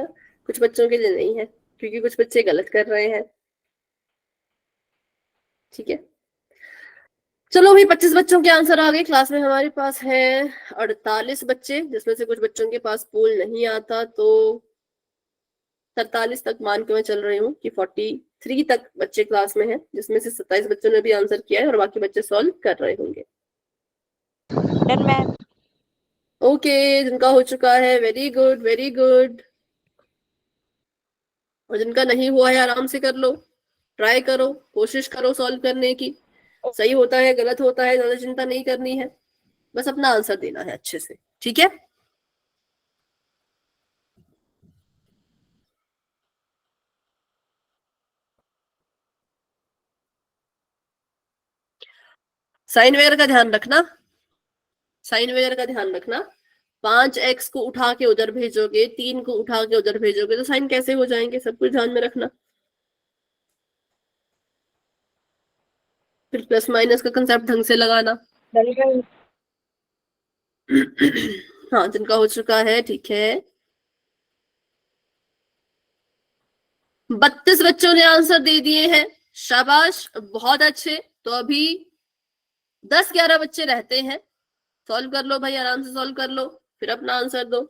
कुछ बच्चों के लिए नहीं है, क्योंकि कुछ बच्चे गलत कर रहे हैं। ठीक है, चलो भाई 25 बच्चों के आंसर आ गए। क्लास में हमारे पास है 48 बच्चे, जिसमें से कुछ बच्चों के पास पोल नहीं आता, तो 43 तक मान के मैं चल रही हूँ कि 43 तक बच्चे क्लास में हैं, जिसमें से 27 बच्चों ने भी आंसर किया है और बाकी बच्चे सॉल्व कर रहे होंगे। Done ma'am. ओके, जिनका हो चुका है वेरी गुड वेरी गुड, और जिनका नहीं हुआ है आराम से कर लो, ट्राई करो, कोशिश करो सॉल्व करने की। सही होता है गलत होता है ज्यादा चिंता नहीं करनी है, बस अपना आंसर देना है अच्छे से। ठीक है, साइन वगैरह का ध्यान रखना, साइन वगैरह का ध्यान रखना। 5x को उठा के उधर भेजोगे, 3 को उठा के उधर भेजोगे तो साइन कैसे हो जाएंगे, सब कुछ ध्यान में रखना। फिर प्लस माइनस का कंसेप्ट ढंग से लगाना। हाँ, जिनका हो चुका है ठीक है, 32 बच्चों ने आंसर दे दिए हैं, शाबाश, बहुत अच्छे। तो अभी 10-11 बच्चे रहते हैं, सॉल्व कर लो भाई, आराम से सॉल्व कर लो, फिर अपना आंसर दो।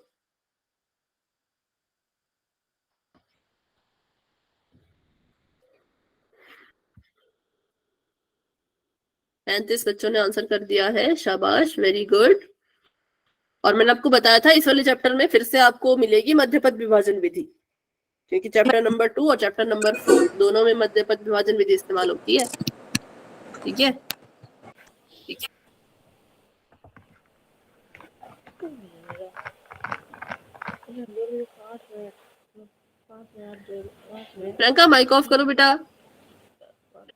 पैंतीस बच्चों ने आंसर कर दिया है, शाबाश, वेरी गुड। और मैंने आपको बताया था इस वाले चैप्टर में फिर से आपको मिलेगी मध्यपद विभाजन विधि, क्योंकि चैप्टर नंबर 2 और चैप्टर नंबर 4 दोनों में मध्यपद विभाजन विधि इस्तेमाल होती है। ठीक है, प्रियंका माइक ऑफ करो बेटा। और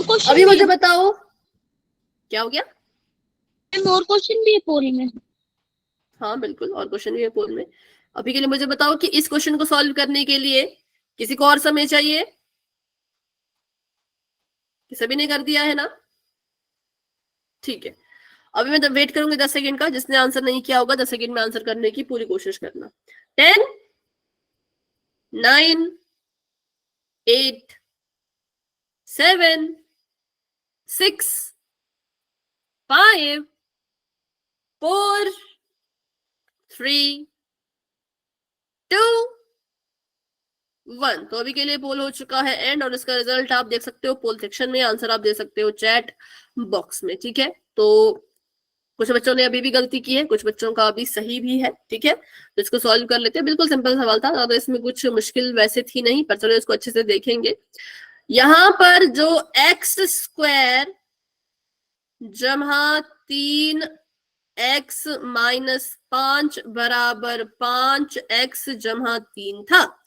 क्वेश्चन अभी मुझे बताओ क्या हो गया? और क्वेश्चन भी है पोल में। हाँ बिल्कुल, और क्वेश्चन भी है पोल में। अभी के लिए मुझे बताओ कि इस क्वेश्चन को सॉल्व करने के लिए किसी को और समय चाहिए? कि सभी ने कर दिया है ना? ठीक है, अभी मैं वेट करूंगी 10 सेकंड का, जिसने आंसर नहीं किया होगा 10 सेकंड में आंसर करने की पूरी कोशिश करना। 10 9 8 7 6 5 4 3 2 1। तो अभी के लिए पोल हो चुका है एंड, और इसका रिजल्ट आप देख सकते हो पोल सेक्शन में, आंसर आप दे सकते हो चैट बॉक्स में। ठीक है, तो कुछ बच्चों ने अभी भी गलती की है, कुछ बच्चों का अभी सही भी है। ठीक है, तो इसको सॉल्व कर लेते हैं। बिल्कुल सिंपल सवाल था, तो इसमें कुछ मुश्किल वैसे थी नहीं, पर चलो इसको अच्छे से देखेंगे। यहाँ पर जो x² जमा 3x - 5 बराबर 5x जमा 3 था,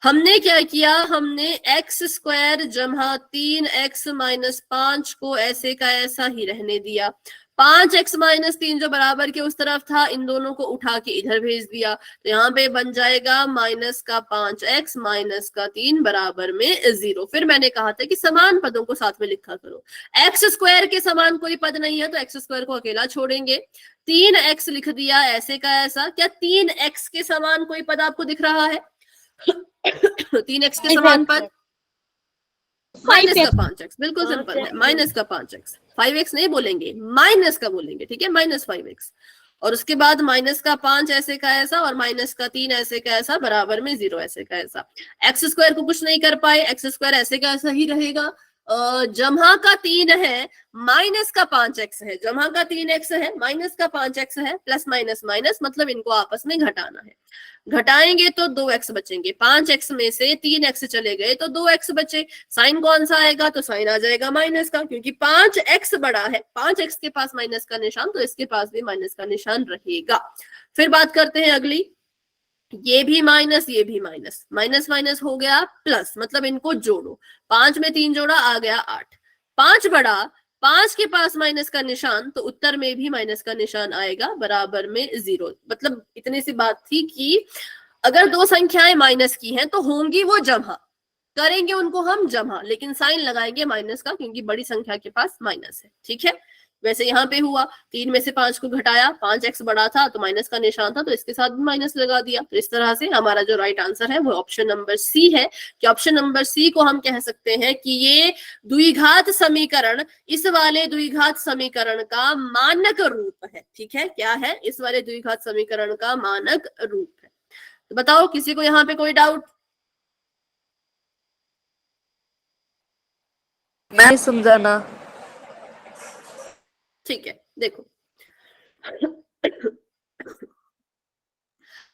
हमने क्या किया, हमने x² जमा 3x - 5 को ऐसे का ऐसा ही रहने दिया। 5x - 3 जो बराबर के उस तरफ था, इन दोनों को उठा के इधर भेज दिया, तो यहाँ पे बन जाएगा माइनस का 5x माइनस का 3 बराबर में 0। फिर मैंने कहा था कि समान पदों को साथ में लिखा करो। x² के समान कोई पद नहीं है तो x² को अकेला छोड़ेंगे। 3x लिख दिया ऐसे का ऐसा। क्या 3x के समान कोई पद आपको दिख रहा है? 3x के समान पद माइनस का 5x 5x, बिल्कुल सिंपल है, माइनस का 5x। 5x नहीं बोलेंगे, माइनस का बोलेंगे, ठीक है, माइनस 5x। और उसके बाद माइनस का 5 ऐसे का ऐसा और माइनस का 3 ऐसे का ऐसा बराबर में 0 ऐसे का ऐसा। एक्स स्क्वायर को कुछ नहीं कर पाए, एक्स स्क्वायर ऐसे का ऐसा ही रहेगा। जमा का 3 है, माइनस का 5x है, जमा का 3x है, माइनस का 5x है, प्लस माइनस माइनस, मतलब इनको आपस में घटाना है। घटाएंगे तो 2x बचेंगे, 5x में से 3x चले गए तो 2x बचे। साइन कौन सा आएगा, तो साइन आ जाएगा माइनस का, क्योंकि 5x बड़ा है, 5x के पास माइनस का निशान, तो इसके पास भी माइनस का निशान रहेगा। फिर बात करते हैं अगली, ये भी माइनस, ये भी माइनस, माइनस माइनस हो गया प्लस, मतलब इनको जोड़ो। 5 में 3 जोड़ा आ गया 8। 5 बड़ा, 5 के पास माइनस का निशान, तो उत्तर में भी माइनस का निशान आएगा बराबर में 0। मतलब इतनी सी बात थी कि अगर दो संख्याएं माइनस की हैं तो होंगी वो जमा, करेंगे उनको हम जमा, लेकिन साइन लगाएंगे माइनस का, क्योंकि बड़ी संख्या के पास माइनस है, ठीक है। वैसे यहाँ पे हुआ 3 में से 5 को घटाया, 5x बड़ा था तो माइनस का निशान था, तो इसके साथ भी माइनस लगा दिया। तो इस तरह से हमारा जो राइट आंसर है वो ऑप्शन नंबर सी है, कि ऑप्शन नंबर सी को हम कह सकते हैं कि ये द्विघात समीकरण इस वाले द्विघात समीकरण का मानक रूप है, ठीक है। क्या है, इस वाले द्विघात समीकरण का मानक रूप है। तो बताओ, किसी को यहाँ पे कोई डाउट? मैं समझाना। ठीक है, देखो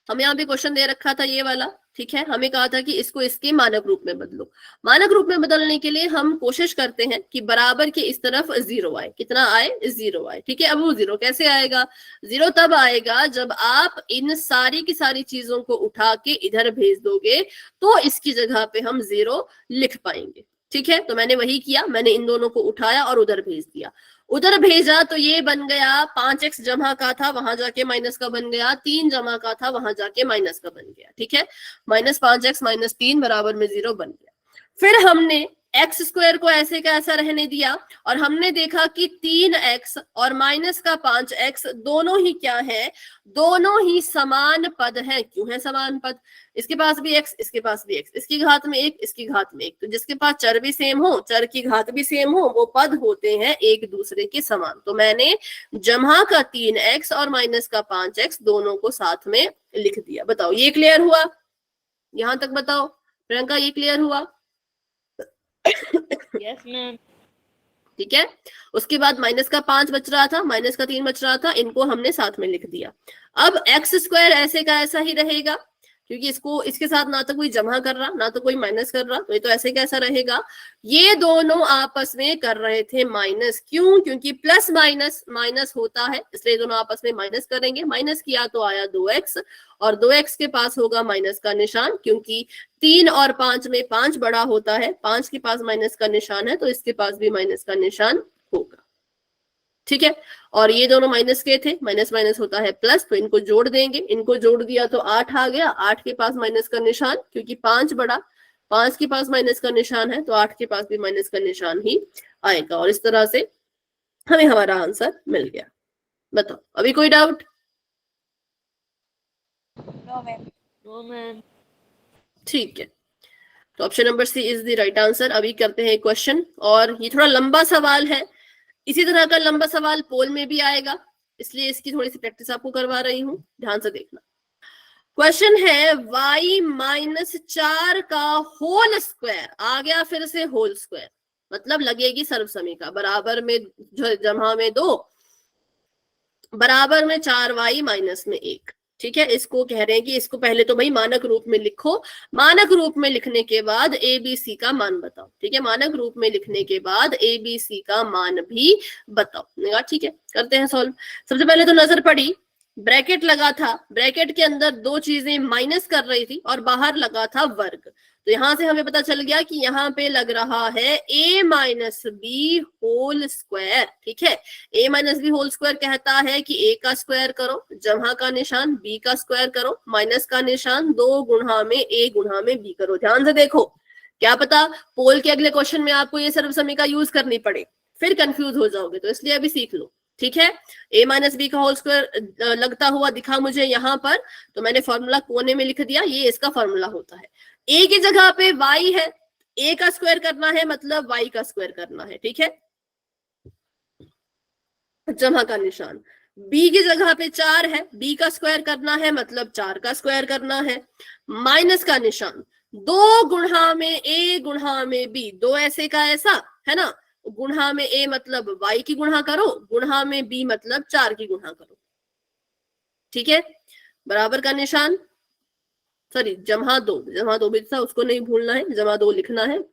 हम यहाँ पे क्वेश्चन दे रखा था ये वाला, ठीक है। हमें कहा था कि इसको इसके मानक रूप में बदलो। मानक रूप में बदलने के लिए हम कोशिश करते हैं कि बराबर के इस तरफ 0 आए। कितना आए, 0 आए, ठीक है। अब वो 0 कैसे आएगा, 0 तब आएगा जब आप इन सारी की सारी चीजों को उठा के इधर भेज दोगे, तो इसकी जगह पे हम 0 लिख पाएंगे, ठीक है। तो मैंने वही किया, मैंने इन दोनों को उठाया और उधर भेज दिया। उधर भेजा तो ये बन गया 5x जमा का था, वहां जाके माइनस का बन गया, 3 जमा का था, वहां जाके माइनस का बन गया, ठीक है। -5x - 3 बराबर में 0 बन गया। फिर हमने एक्स स्क्वायर को ऐसे का ऐसा रहने दिया और हमने देखा कि 3x और -5x दोनों ही क्या है, दोनों ही समान पद हैं। क्यों है समान पद, इसके पास भी x, इसके पास भी x, इसकी घात में 1, इसकी घात में 1, तो जिसके पास चर भी सेम हो, चर की घात भी सेम हो, वो पद होते हैं एक दूसरे के समान। तो मैंने जमा का 3x और -5x दोनों को साथ में लिख दिया। बताओ ये क्लियर हुआ? यहां तक बताओ प्रियंका, ये क्लियर हुआ? Yes ma'am. ठीक है। उसके बाद -5 बच रहा था, -3 बच रहा था, इनको हमने साथ में लिख दिया। अब एक्स स्क्वायर ऐसे का ऐसा ही रहेगा, क्योंकि इसको इसके साथ ना तो कोई जमा कर रहा ना तो कोई माइनस कर रहा, तो ये तो ऐसे कैसा रहेगा। ये दोनों आपस में कर रहे थे माइनस, क्यों, क्योंकि प्लस माइनस माइनस होता है, इसलिए दोनों आपस में माइनस करेंगे। माइनस किया तो आया 2x और 2x के पास होगा माइनस का निशान, क्योंकि 3 और 5 में 5 बड़ा होता है, 5 के पास माइनस का निशान है, तो इसके पास भी माइनस का निशान होगा, ठीक है। और ये दोनों माइनस के थे, माइनस माइनस होता है प्लस, तो इनको जोड़ देंगे, इनको जोड़ दिया तो 8 आ गया। 8 के पास माइनस का निशान, क्योंकि 5 बड़ा, 5 के पास माइनस का निशान है, तो 8 के पास भी माइनस का निशान ही आएगा। और इस तरह से हमें हमारा आंसर मिल गया। बताओ अभी कोई डाउट? No ma'am. ठीक है, तो option number C is the right answer. अभी करते हैं क्वेश्चन, और ये थोड़ा लंबा सवाल है, इसी तरह का लंबा सवाल पोल में भी आएगा, इसलिए इसकी थोड़ी सी प्रैक्टिस आपको करवा रही हूं, ध्यान से देखना। क्वेश्चन है y - 4 का होल स्क्वायर, आ गया फिर से होल स्क्वायर, मतलब लगेगी सर्वसमीका, बराबर में जमा में 2, बराबर में 4y - 1, ठीक है। इसको कह रहे हैं कि इसको पहले तो भाई मानक रूप में लिखो, मानक रूप में लिखने के बाद ABC का मान बताओ, ठीक है। मानक रूप में लिखने के बाद ABC का मान भी बताओ, ठीक है। करते हैं सॉल्व। सबसे पहले तो नजर पड़ी, ब्रैकेट लगा था, ब्रैकेट के अंदर दो चीजें माइनस कर रही थी और बाहर लगा था वर्ग, तो यहां से हमें पता चल गया कि यहाँ पे लग रहा है a - b होल स्क्वायर, ठीक है। a - b होल स्क्वायर कहता है कि a का स्क्वायर करो, जमा का निशान, b का स्क्वायर करो, माइनस का निशान, 2 गुणा में a गुणा में b करो। ध्यान से देखो, क्या पता पोल के अगले क्वेश्चन में आपको ये सर्वसमीका यूज करनी पड़े, फिर कंफ्यूज हो जाओगे, तो इसलिए अभी सीख लो, ठीक है। a - b का होल स्क्वायर लगता हुआ दिखा मुझे यहाँ पर, तो मैंने फॉर्मूला कोने में लिख दिया, ये इसका फॉर्मूला होता है। a की जगह पे y है, ए का स्क्वायर करना है मतलब वाई का स्क्वायर करना है, ठीक है, जमा का निशान। बी की जगह पे 4 है, बी का स्क्वायर करना है मतलब 4 का स्क्वायर करना है, माइनस का निशान। 2 गुणा में ए गुणा में बी, 2 ऐसे का ऐसा है ना, गुणा में ए मतलब वाई की गुणा करो, गुणा में बी मतलब 4 की गुणा करो, ठीक है, बराबर का निशान, सॉरी जमा दो भी था, उसको नहीं भूलना है, जमा 2 लिखना है।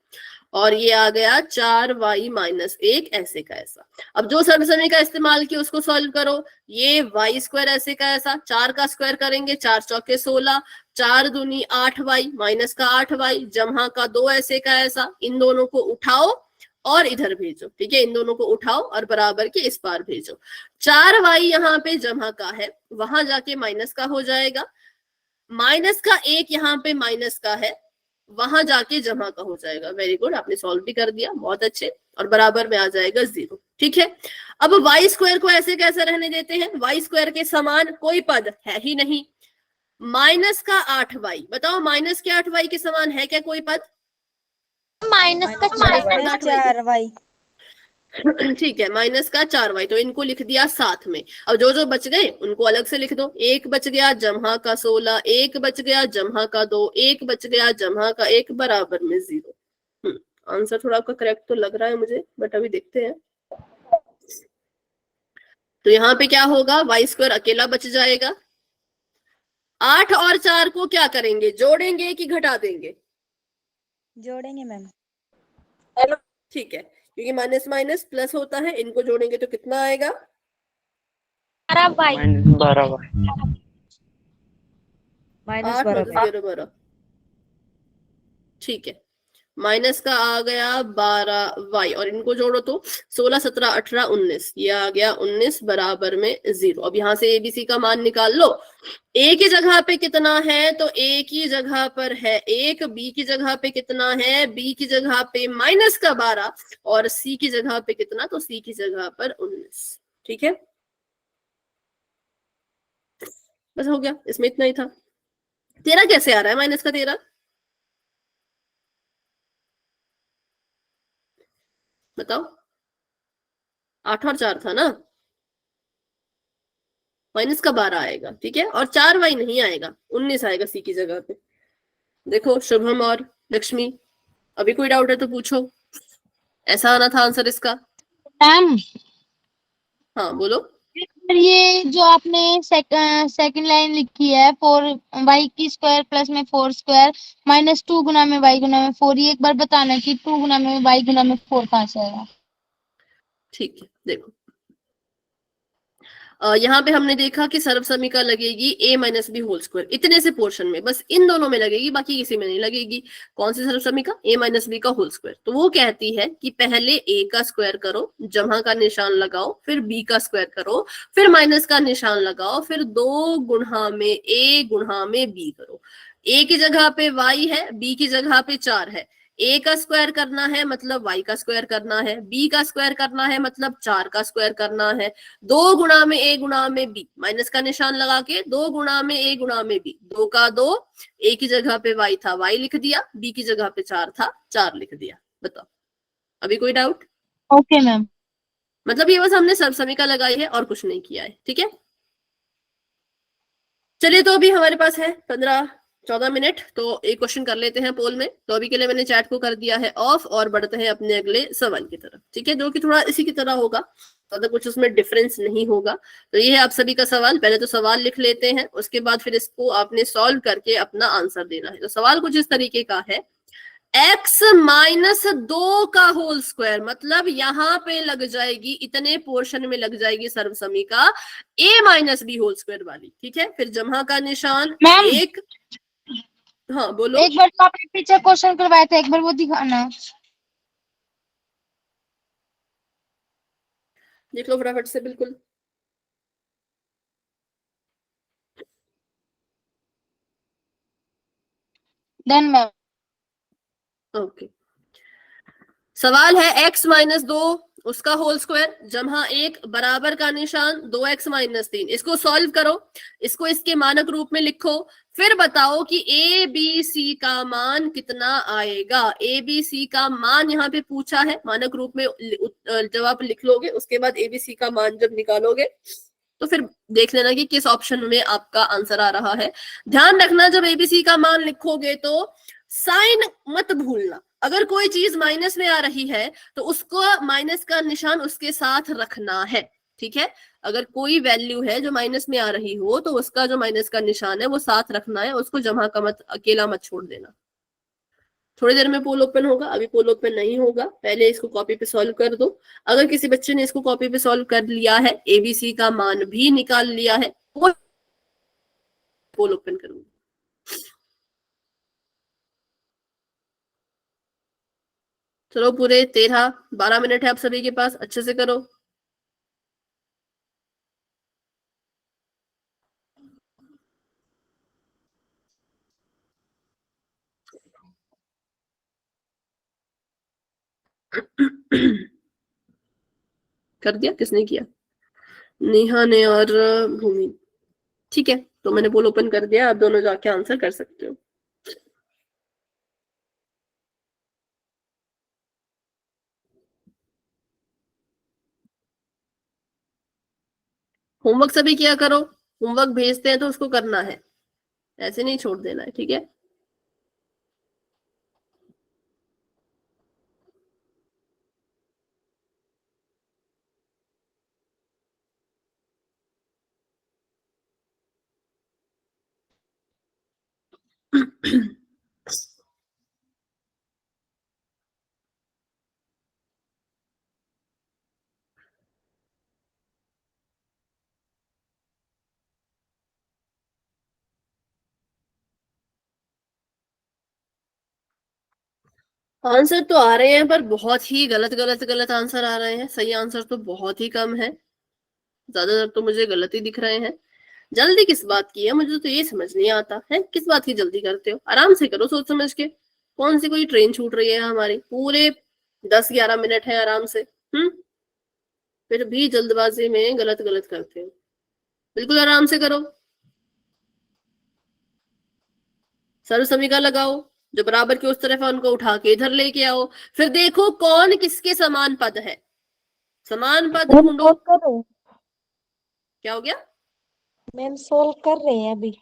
और ये आ गया 4y-1 ऐसे का ऐसा। अब जो सर्वसमय का इस्तेमाल किया उसको सॉल्व करो। ये y स्क्वायर ऐसे का ऐसा, 4 का स्क्वायर करेंगे, 4 चौके 16, 4 दूनी 8y, माइनस का 8y, जमा का 2 ऐसे का ऐसा। इन दोनों को उठाओ और इधर भेजो, ठीक है, इन दोनों को उठाओ और बराबर के इस पार भेजो। 4y यहाँ पे जमा का है, वहां जाके माइनस का हो जाएगा, माइनस का 1 यहाँ पे माइनस का है, वहां जाके जमा का हो जाएगा। वेरी गुड, आपने सॉल्व भी कर दिया, बहुत अच्छे, और बराबर में आ जाएगा 0, ठीक है। अब वाई स्क्वायर को ऐसे कैसे रहने देते हैं, वाई स्क्वायर के समान कोई पद है ही नहीं। माइनस का 8y, बताओ माइनस के 8y के समान है क्या कोई पद? माइनस का माइनस 4y। ठीक है, माइनस का 4y, तो इनको लिख दिया साथ में। अब जो जो बच गए उनको अलग से लिख दो। 1 बच गया, जमा का 16, 1 बच गया, जमा का 2, 1 बच गया, जमा का 1, बराबर में 0। आंसर थोड़ा आपका करेक्ट तो लग रहा है मुझे, बट अभी देखते हैं। तो यहाँ पे क्या होगा, वाई स्क्वायर अकेला बच जाएगा। 8 और 4 को क्या करेंगे, जोड़ेंगे कि घटा देंगे? जोड़ेंगे मैम। ठीक है, क्योंकि माइनस माइनस प्लस होता है, इनको जोड़ेंगे तो कितना आएगा? 12y। -12y। माइनस 8 12 -0 12, ठीक है, माइनस का आ गया 12y, और इनको जोड़ो तो 16 17 18 19, ये आ गया 19, बराबर में 0। अब यहाँ से एबीसी का मान निकाल लो। ए की जगह पे कितना है, तो ए की जगह पर है 1, बी की जगह पे कितना है, बी की जगह पे माइनस का 12, और सी की जगह पे कितना, तो सी की जगह पर 19, ठीक है, बस हो गया, इसमें इतना ही था। 13 कैसे आ रहा है, माइनस का 13? बताओ, 8 और 4 था ना, माइनस का 12 आएगा, ठीक है, और 4y नहीं आएगा, 19 आएगा सी की जगह पे। देखो शुभम और लक्ष्मी, अभी कोई डाउट है तो पूछो। ऐसा आना था आंसर इसका। मैम, हाँ बोलो। ये जो आपने सेकंड लाइन लिखी है, 4y की स्क्वायर प्लस में 4 स्क्वायर माइनस 2 गुना में y गुना में 4, ये एक बार बताना कि 2 गुना में y गुना में 4 कहाँ से आएगा? ठीक है, देखो यहाँ पे हमने देखा कि सर्वसमीका लगेगी a minus B whole square, इतने से पोर्शन में बस इन दोनों में लगेगी, बाकी किसी में नहीं लगेगी। कौन सी सर्वसमीका? a माइनस बी का होल स्क्वायर। तो वो कहती है कि पहले a का स्क्वायर करो, जमा का निशान लगाओ, फिर b का स्क्वायर करो, फिर माइनस का निशान लगाओ, फिर 2 गुणा में a गुणा में b करो। a की जगह पे y है, b की जगह पे 4 है। a का स्क्वायर करना है मतलब y का स्क्वायर करना है, b का स्क्वायर करना है मतलब 4 का स्क्वायर करना है। 2 गुणा में a गुणा में b, माइनस का निशान लगा के 2 गुणा में a गुणा में b, 2 का 2, a की जगह पे y था y लिख दिया, b की जगह पे 4 था 4 लिख दिया। बताओ, अभी कोई डाउट? Okay ma'am. मतलब ये बस हमने सर्वसमीका लगाई है और कुछ नहीं किया है, ठीक है। चलिए, तो अभी हमारे पास है 15-14 मिनट, तो एक क्वेश्चन कर लेते हैं पोल में। तो अभी के लिए मैंने चैट को कर दिया है ऑफ, और बढ़ते हैं अपने अगले सवाल की तरफ, ठीक है, जो कि थोड़ा इसी की तरह होगा, तो कुछ उसमें डिफरेंस नहीं होगा। तो ये है आप सभी का सवाल। पहले तो सवाल लिख लेते हैं, उसके बाद फिर इसको आपने सॉल्व करके अपना आंसर देना है। तो सवाल कुछ इस तरीके का है, x माइनस 2 का होल स्क्वायर, मतलब यहाँ पे लग जाएगी, इतने पोर्शन में लग जाएगी सर्वसमीका a minus B whole square वाली, ठीक है। फिर जमा का निशान मैम, एक, हाँ बोलो। एक बार तो आपने पीछे क्वेश्चन करवाया था, एक बार वो दिखाना। देख लो फटाफट से, बिल्कुल। Done ma'am. ओके, सवाल है x माइनस 2 उसका होल स्क्वायर जमा 1 बराबर का निशान 2x माइनस 3। इसको सॉल्व करो, इसको इसके मानक रूप में लिखो, फिर बताओ कि ए बी सी का मान कितना आएगा। ए बी सी का मान यहाँ पे पूछा है, मानक रूप में जब आप लिख लोगे उसके बाद ए बी सी का मान जब निकालोगे तो फिर देख लेना कि किस ऑप्शन में आपका आंसर आ रहा है। ध्यान रखना जब एबीसी का मान लिखोगे तो साइन मत भूलना। अगर कोई चीज माइनस में आ रही है तो उसको माइनस का निशान उसके साथ रखना है, ठीक है। अगर कोई वैल्यू है जो माइनस में आ रही हो तो उसका जो माइनस का निशान है वो साथ रखना है, उसको जमा का मत, अकेला मत छोड़ देना। थोड़ी देर में पोल ओपन होगा, अभी पोल ओपन नहीं होगा, पहले इसको कॉपी पे सॉल्व कर दो। अगर किसी बच्चे ने इसको कॉपी पे सॉल्व कर लिया है, एबीसी का मान भी निकाल लिया है, वो पोल ओपन करूंगी। चलो पूरे 13-12 मिनट है आप सभी के पास, अच्छे से करो। कर दिया? किसने किया? नेहा ने और भूमि। ठीक है, तो मैंने पोल ओपन कर दिया, आप दोनों जाके आंसर कर सकते हो। होमवर्क सभी किया करो, होमवर्क भेजते हैं तो उसको करना है, ऐसे नहीं छोड़ देना है, ठीक है। आंसर तो आ रहे हैं पर बहुत ही गलत गलत गलत आंसर आ रहे हैं, सही आंसर तो बहुत ही कम है, ज्यादातर तो मुझे गलत ही दिख रहे हैं। जल्दी किस बात की है, मुझे तो ये समझ नहीं आता है, किस बात की जल्दी करते हो? आराम से करो सोच समझ के, कौन सी कोई ट्रेन छूट रही है हमारी, पूरे 10-11 मिनट है आराम से। फिर भी जल्दबाजी में गलत गलत करते हो, बिल्कुल आराम से करो। सर्व समीकरण लगाओ, जो बराबर के उस तरफ है उनको उठा के इधर लेके आओ, फिर देखो कौन किसके समान पद है, समान पद मैम ढूंढो। सोल्व कर रहे हैं। क्या हो गया? मैम सोल्व कर रहे हैं अभी।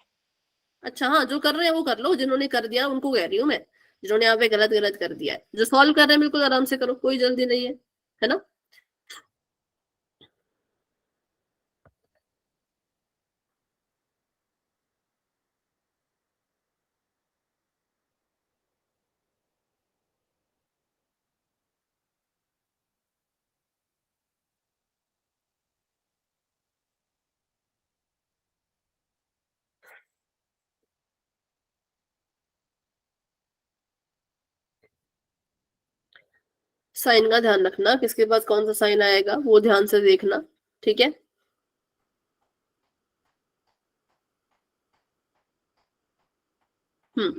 अच्छा हाँ, जो कर रहे हैं वो कर लो, जिन्होंने कर दिया उनको कह रही हूँ मैं, जिन्होंने यहाँ पे गलत गलत कर दिया है। जो सॉल्व कर रहे हैं बिल्कुल आराम से करो, कोई जल्दी नहीं है ना। साइन का ध्यान रखना, किसके पास कौन सा साइन आएगा वो ध्यान से देखना, ठीक है।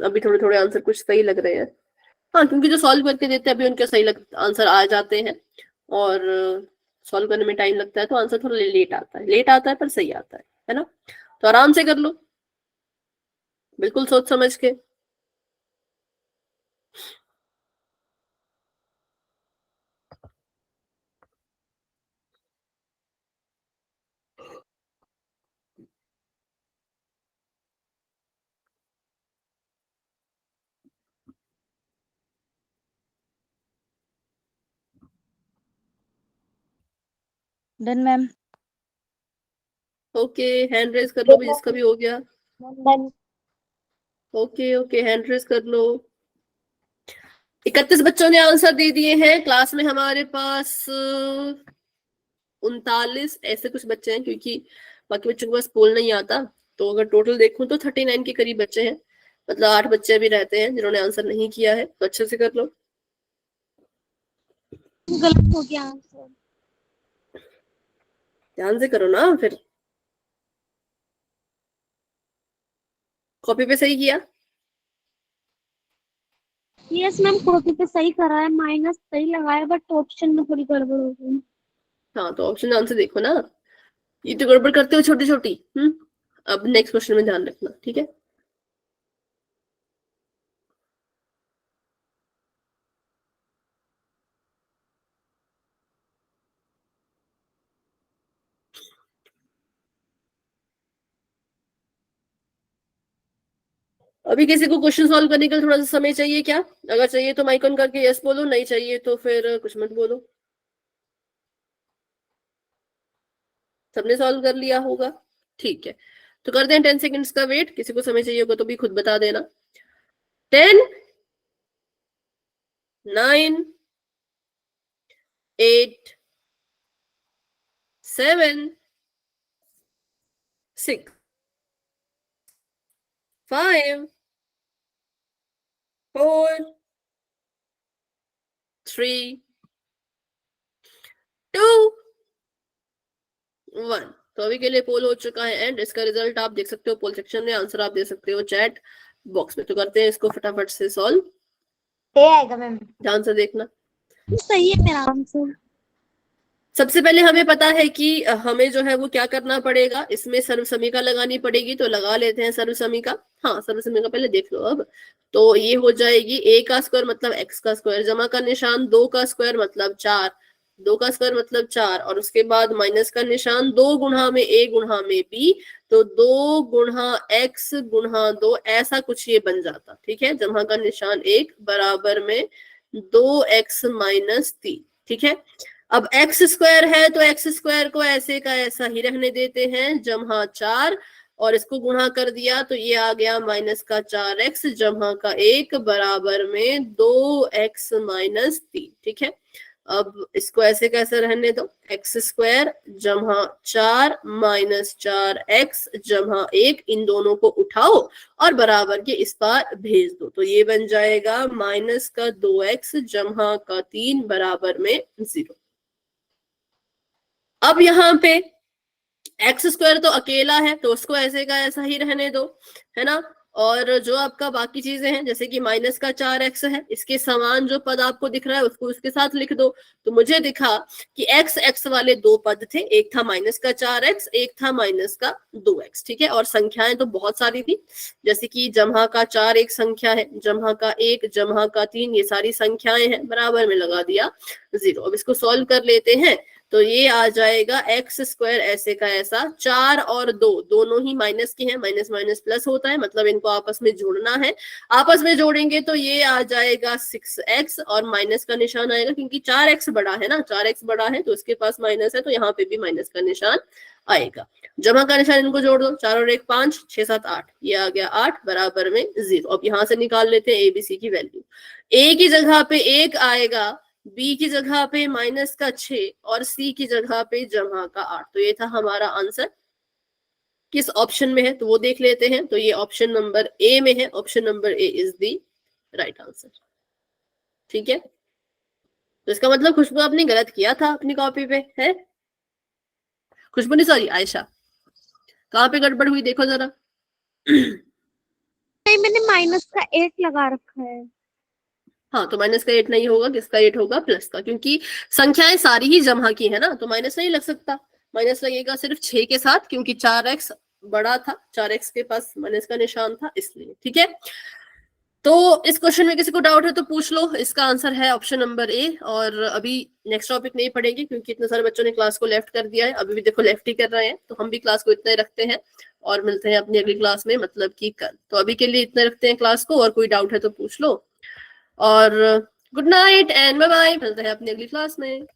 अभी थोड़े थोड़े आंसर कुछ सही लग रहे हैं, हाँ, क्योंकि जो सॉल्व करके देते हैं अभी उनके सही आंसर आ जाते हैं, और सॉल्व करने में टाइम लगता है तो आंसर थोड़ा लेट आता है, लेट आता है पर सही आता है ना। तो आराम से कर लो, बिल्कुल सोच समझ के। Done ma'am. Okay, hand raise कर लो भी, जिसका भी हो गया। Ma'am okay okay, hand raise कर लो। 31 बच्चों ने आंसर दे दिए हैं, क्लास में हमारे पास 39 ऐसे कुछ बच्चे हैं, क्योंकि बाकी बच्चों के पास पोल नहीं आता, तो अगर टोटल देखूं तो 39 के करीब बच्चे हैं, मतलब 8 बच्चे भी रहते हैं जिन्होंने आंसर नहीं किया है, तो अच्छे से कर लो। गलत हो गया आंसर। ध्यान से करो ना, फिर कॉपी पे सही किया? यस मैम, कॉपी पे सही करा है, माइनस सही लगाया, बट ऑप्शन में थोड़ी गड़बड़ हो गई। हाँ तो ऑप्शन आंसर देखो ना, ये तो गड़बड़ करते हो छोटी छोटी। अब नेक्स्ट क्वेश्चन में ध्यान रखना, ठीक है। अभी किसी को क्वेश्चन सॉल्व करने के लिए थोड़ा सा समय चाहिए क्या? अगर चाहिए तो माइक ऑन करके यस बोलो, नहीं चाहिए तो फिर कुछ मत बोलो। सबने सॉल्व कर लिया होगा, ठीक है। तो करते हैं 10 सेकंड्स का वेट, किसी को समय चाहिए होगा तो भी खुद बता देना। 10 9 8 7 6 5 4 3 2 1। तो अभी के लिए पोल हो चुका है एंड इसका रिजल्ट आप देख सकते हो पोल सेक्शन में, आंसर आप दे सकते हो चैट बॉक्स में। तो करते हैं इसको फटाफट से सॉल्व, आएगा मैम। ध्यान से देखना। सही है मेरा आंसर। सबसे पहले हमें पता है कि हमें जो है वो क्या करना पड़ेगा, इसमें सर्वसमीका लगानी पड़ेगी, तो लगा लेते हैं सर्वसमीका। हाँ सर्वसमीका पहले देख लो अब। तो ये हो जाएगी a का स्क्वायर मतलब x का स्क्वायर, जमा का निशान 2 का स्क्वायर मतलब 4, 2 का स्क्वायर मतलब 4, और उसके बाद माइनस का निशान 2 गुणा में a गुणा में b, तो 2 गुणा x गुणा 2 ऐसा कुछ ये बन जाता, ठीक है। जमा का निशान 1 बराबर में 2x माइनस 3, ठीक है। अब x स्क्वायर है तो x स्क्वायर को ऐसे का ऐसा ही रहने देते हैं, जमा 4, और इसको गुणा कर दिया तो ये आ गया माइनस का 4x जमा का 1 बराबर में 2x माइनस 3, ठीक है। अब इसको ऐसे कैसे रहने दो, x स्क्वायर जमा 4 माइनस 4x जमा 1, इन दोनों को उठाओ और बराबर के इस पार भेज दो, तो ये बन जाएगा माइनस का 2x जमा का 3 बराबर में 0। अब यहाँ पे एक्स स्क्वायर तो अकेला है तो उसको ऐसे का ऐसा ही रहने दो, है ना। और जो आपका बाकी चीजें हैं जैसे कि माइनस का 4x है, इसके समान जो पद आपको दिख रहा है उसको उसके साथ लिख दो। तो मुझे दिखा कि x वाले दो पद थे, एक था माइनस का 4x, एक था माइनस का 2x, ठीक है। और संख्याएं तो बहुत सारी थी, जैसे कि जमा का 4 एक संख्या है, जमा का 1, जमा का 3, ये सारी संख्याएं हैं, बराबर में लगा दिया 0। अब इसको सॉल्व कर लेते हैं, तो ये आ जाएगा एक्स स्क्वायर ऐसे का ऐसा, 4 और 2 दोनों ही माइनस के हैं, माइनस माइनस प्लस होता है, मतलब इनको आपस में जोड़ना है। आपस में जोड़ेंगे तो ये आ जाएगा 6x और माइनस का निशान आएगा क्योंकि 4x बड़ा है ना, 4x बड़ा है तो उसके पास माइनस है, तो यहाँ पे भी माइनस का निशान आएगा। जमा का निशान इनको जोड़ दो, 4 और 1 5, 6 7 8, ये आ गया 8 बराबर में 0। अब यहाँ से निकाल लेते हैं एबीसी की वैल्यू। ए की जगह पे 1 आएगा, बी की जगह पे माइनस का 6 और सी की जगह पे जमा का 8। तो ये था हमारा आंसर, किस ऑप्शन में है तो वो देख लेते हैं। तो ये ऑप्शन नंबर ए में है, option number A is the right answer, ठीक है। तो इसका मतलब खुशबू आपने गलत किया था अपनी कॉपी पे, है खुशबू नहीं, सॉरी आयशा, कहाँ पे गड़बड़ हुई देखो जरा। नहीं, मैंने माइनस का 8 लगा रखा है। हाँ तो माइनस का 8 नहीं होगा, किसका 8 होगा, प्लस का, क्योंकि संख्याएं सारी ही जमा की है ना, तो माइनस नहीं लग सकता। माइनस लगेगा सिर्फ 6 के साथ, क्योंकि 4x बड़ा था, 4x के पास माइनस का निशान था, इसलिए, ठीक है। तो इस क्वेश्चन में किसी को डाउट है तो पूछ लो, इसका आंसर है ऑप्शन नंबर ए। और अभी नेक्स्ट टॉपिक नहीं पढ़ेंगे क्योंकि इतने सारे बच्चों ने क्लास को लेफ्ट कर दिया है, अभी भी देखो लेफ्ट ही कर रहे हैं, तो हम भी क्लास को इतना ही रखते हैं और मिलते हैं अपनी अगली क्लास में, मतलब कि कल। तो अभी के लिए इतना रखते हैं क्लास को, और कोई डाउट है तो पूछ लो, और good night and bye bye, मिलते हैं अपनी अगली क्लास में।